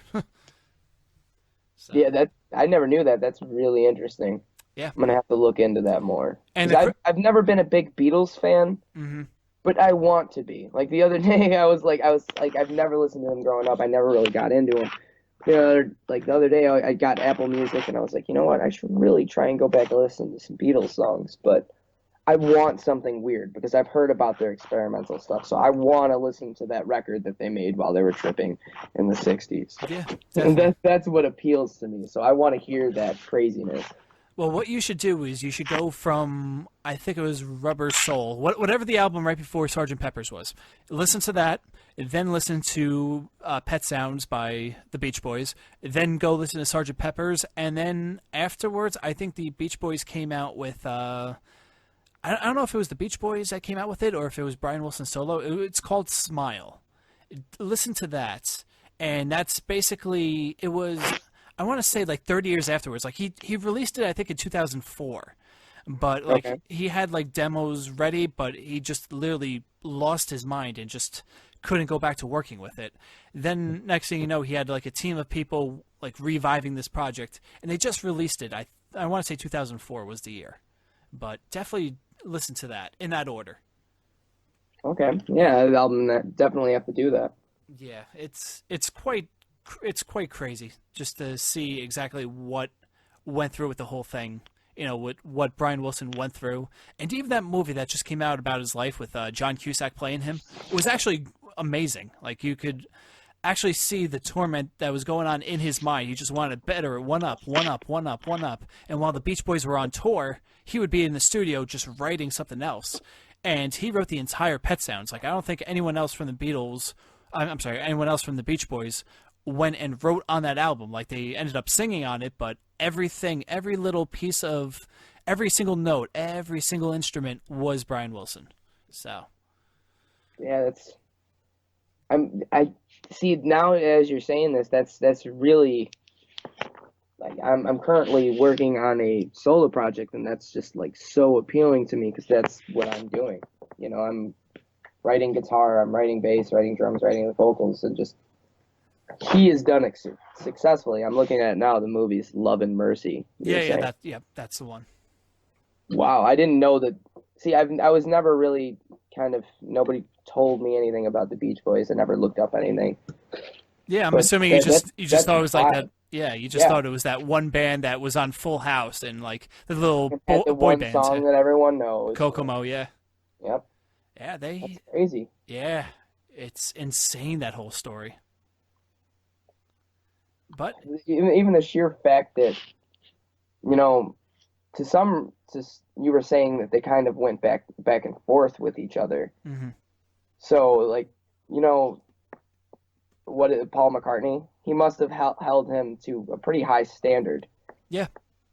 So, yeah, that I never knew that. That's really interesting. yeah, I'm gonna have to look into that more. and 'Cause I've never been a big Beatles fan, hmm but I want to be. Like the other day, I was like, I've never listened to them growing up. I never really got into them. Like the other day, I got Apple Music, and I was like, you know what? I should really try and go back and listen to some Beatles songs. But I want something weird because I've heard about their experimental stuff. So I want to listen to that record that they made while they were tripping in the '60s. yeah, And definitely. that's what appeals to me. So I want to hear that craziness. Well, what you should do is you should go from, I think it was Rubber Soul, whatever the album right before Sgt. Pepper's was. Listen to that, then listen to Pet Sounds by the Beach Boys, then go listen to Sgt. Pepper's, and then afterwards, I think the Beach Boys came out with, I don't know if it was the Beach Boys that came out with it or if it was Brian Wilson solo. It's called Smile. Listen to that, and that's basically, it was, I want to say like 30 years afterwards. Like he released it, I think, in 2004. But like Okay. he had like demos ready, but he just literally lost his mind and just couldn't go back to working with it. Then next thing you know, he had like a team of people like reviving this project, and they just released it. I want to say 2004 was the year, but definitely listen to that in that order. Okay. Yeah, the album that definitely have to do that. Yeah, it's quite crazy just to see exactly what went through with the whole thing. What Brian Wilson went through, and even that movie that just came out about his life with John Cusack playing him was actually amazing. Like you could actually see the torment that was going on in his mind. He just wanted better, one up, one up, one up, one up. And while the Beach Boys were on tour, he would be in the studio just writing something else. And he wrote the entire Pet Sounds. Like I don't think anyone else from the Beatles, I'm sorry, anyone else from the Beach Boys went and wrote on that album. Like they ended up singing on it, but everything, every little piece of, every single note, every single instrument was Brian Wilson. So Yeah, I see now as you're saying this, that's really like I'm currently working on a solo project, and that's just like so appealing to me because that's what I'm doing. I'm writing guitar, I'm writing bass, writing drums, writing the vocals, and just he has done it successfully. I'm looking at it now. The movie's Love and Mercy. that's the one. Wow, I didn't know that. See, I was never really nobody told me anything about the Beach Boys. I never looked up anything. Yeah, I'm But assuming that- you just thought it was like wild. that. Yeah, you just Yeah. thought it was that one band that was on Full House and like the little It had the boy one bands. song that everyone knows. Kokomo, yeah. Yep, Yeah, that's crazy. yeah, it's insane, that whole story. But Even the sheer fact that you know, you were saying that they kind of went back and forth with each other. mhm. So like, Paul McCartney, he must have held him to a pretty high standard. Yeah.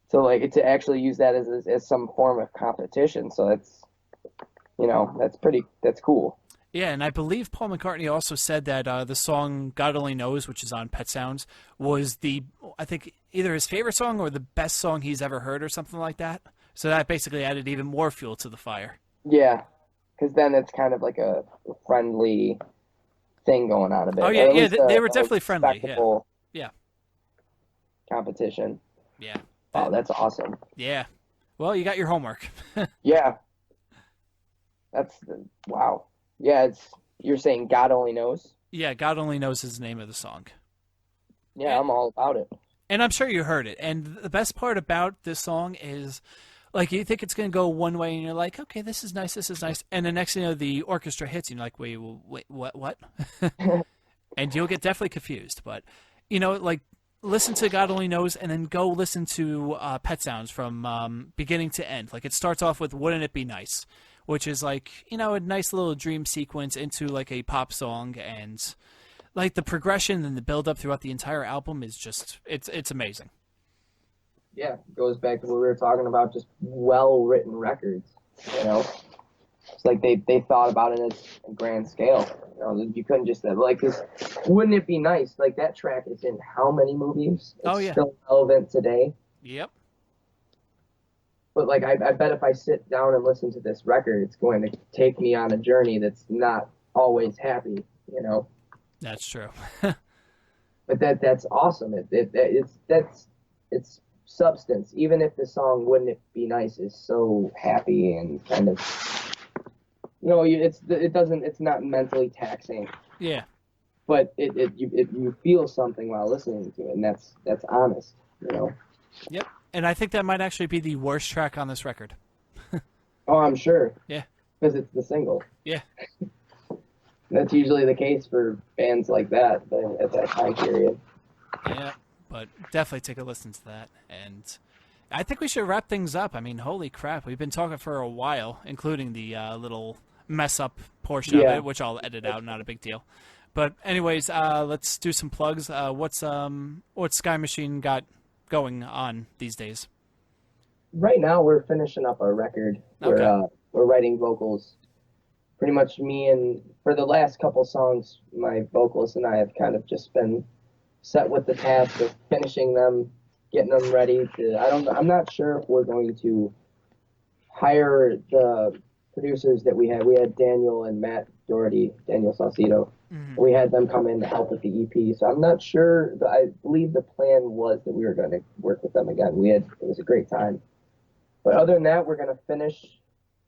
So like to actually use that as some form of competition. So that's cool. Yeah, and I believe Paul McCartney also said that the song "God Only Knows," which is on Pet Sounds, was I think either his favorite song or the best song he's ever heard, or something like that. So that basically added even more fuel to the fire. Yeah, because then it's kind of like a friendly thing going on a bit. Oh Or yeah, at yeah, least they were a definitely friendly. Yeah, respectable yeah, competition. yeah, Wow, that's awesome. yeah. Well, you got your homework. Yeah, Wow. Yeah, you're saying God only knows. Yeah, God Only Knows is the name of the song. Yeah, I'm all about it. And I'm sure you heard it. And the best part about this song is, like, you think it's going to go one way, and you're like, okay, this is nice, this is nice. And the next thing you know, the orchestra hits, and you're like, wait, what? And you'll get definitely confused. But, like, listen to God Only Knows, and then go listen to Pet Sounds from beginning to end. Like, it starts off with Wouldn't It Be Nice, which is, like, a nice little dream sequence into, like, a pop song, and like the progression and the build up throughout the entire album is just it's amazing. Yeah, it goes back to what we were talking about, just well written records. It's like they thought about it as a grand scale. You couldn't just have like this. Wouldn't it be nice? Like that track is in how many movies? It's still relevant today. Yep. But like I bet if I sit down and listen to this record, it's going to take me on a journey that's not always happy. That's true. But that's awesome. It's substance. Even if the song "Wouldn't It Be Nice" is so happy and kind of, it's not mentally taxing. Yeah. But you feel something while listening to it, and that's honest. Yep. And I think that might actually be the worst track on this record. Oh, I'm sure. Yeah. Because it's the single. Yeah. That's usually the case for bands like that at that time period. Yeah, but definitely take a listen to that. And I think we should wrap things up. I mean, holy crap, we've been talking for a while, including the little mess up portion of it, which I'll edit out, not a big deal. But anyways, let's do some plugs. What's Sky Machine got going on these days? Right now, we're finishing up our record. Okay. We're writing vocals. Pretty much me, and for the last couple songs, my vocalist and I have kind of just been set with the task of finishing them, getting them ready I'm not sure if we're going to hire the producers that we had. We had Daniel and Matt Doherty, Daniel Saucedo. Mm-hmm. We had them come in to help with the EP. So I'm not sure. I believe the plan was that we were going to work with them again. It was a great time. But other than that, we're going to finish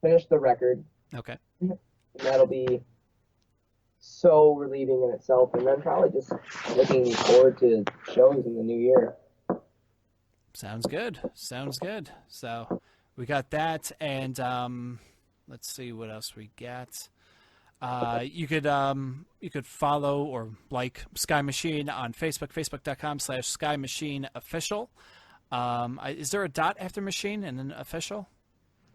the record. Okay. And that'll be so relieving in itself. And then probably just looking forward to shows in the new year. Sounds good. So we got that, and let's see what else we got. You could follow or like Sky Machine on Facebook, facebook.com/Sky Machine Official. Is there a dot after machine and then official?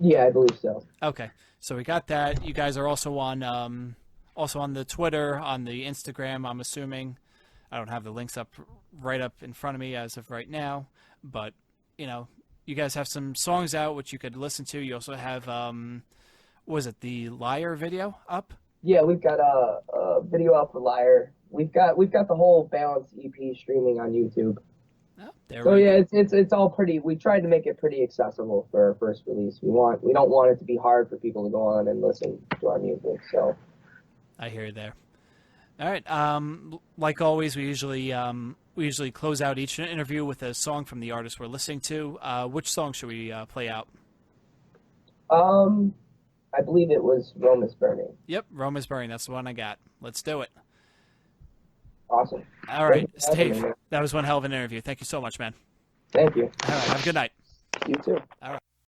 Yeah, I believe so. Okay, so we got that. You guys are also on the Twitter, on the Instagram, I'm assuming. I don't have the links right up in front of me as of right now, but you guys have some songs out which you could listen to. You also have was it the Liar video up? Yeah, we've got a video up for Liar. We've got the whole Balance EP streaming on YouTube. Oh, it's all pretty. We tried to make it pretty accessible for our first release. We don't want it to be hard for people to go on and listen to our music. So I hear you there. All right. Like always, we usually close out each interview with a song from the artist we're listening to. Which song should we play out? I believe it was Rome is Burning. Yep, Rome is Burning. That's the one I got. Let's do it. Awesome. All right, Steve, that was one hell of an interview. Thank you so much, man. Thank you. All right, have a good night. You too. All right.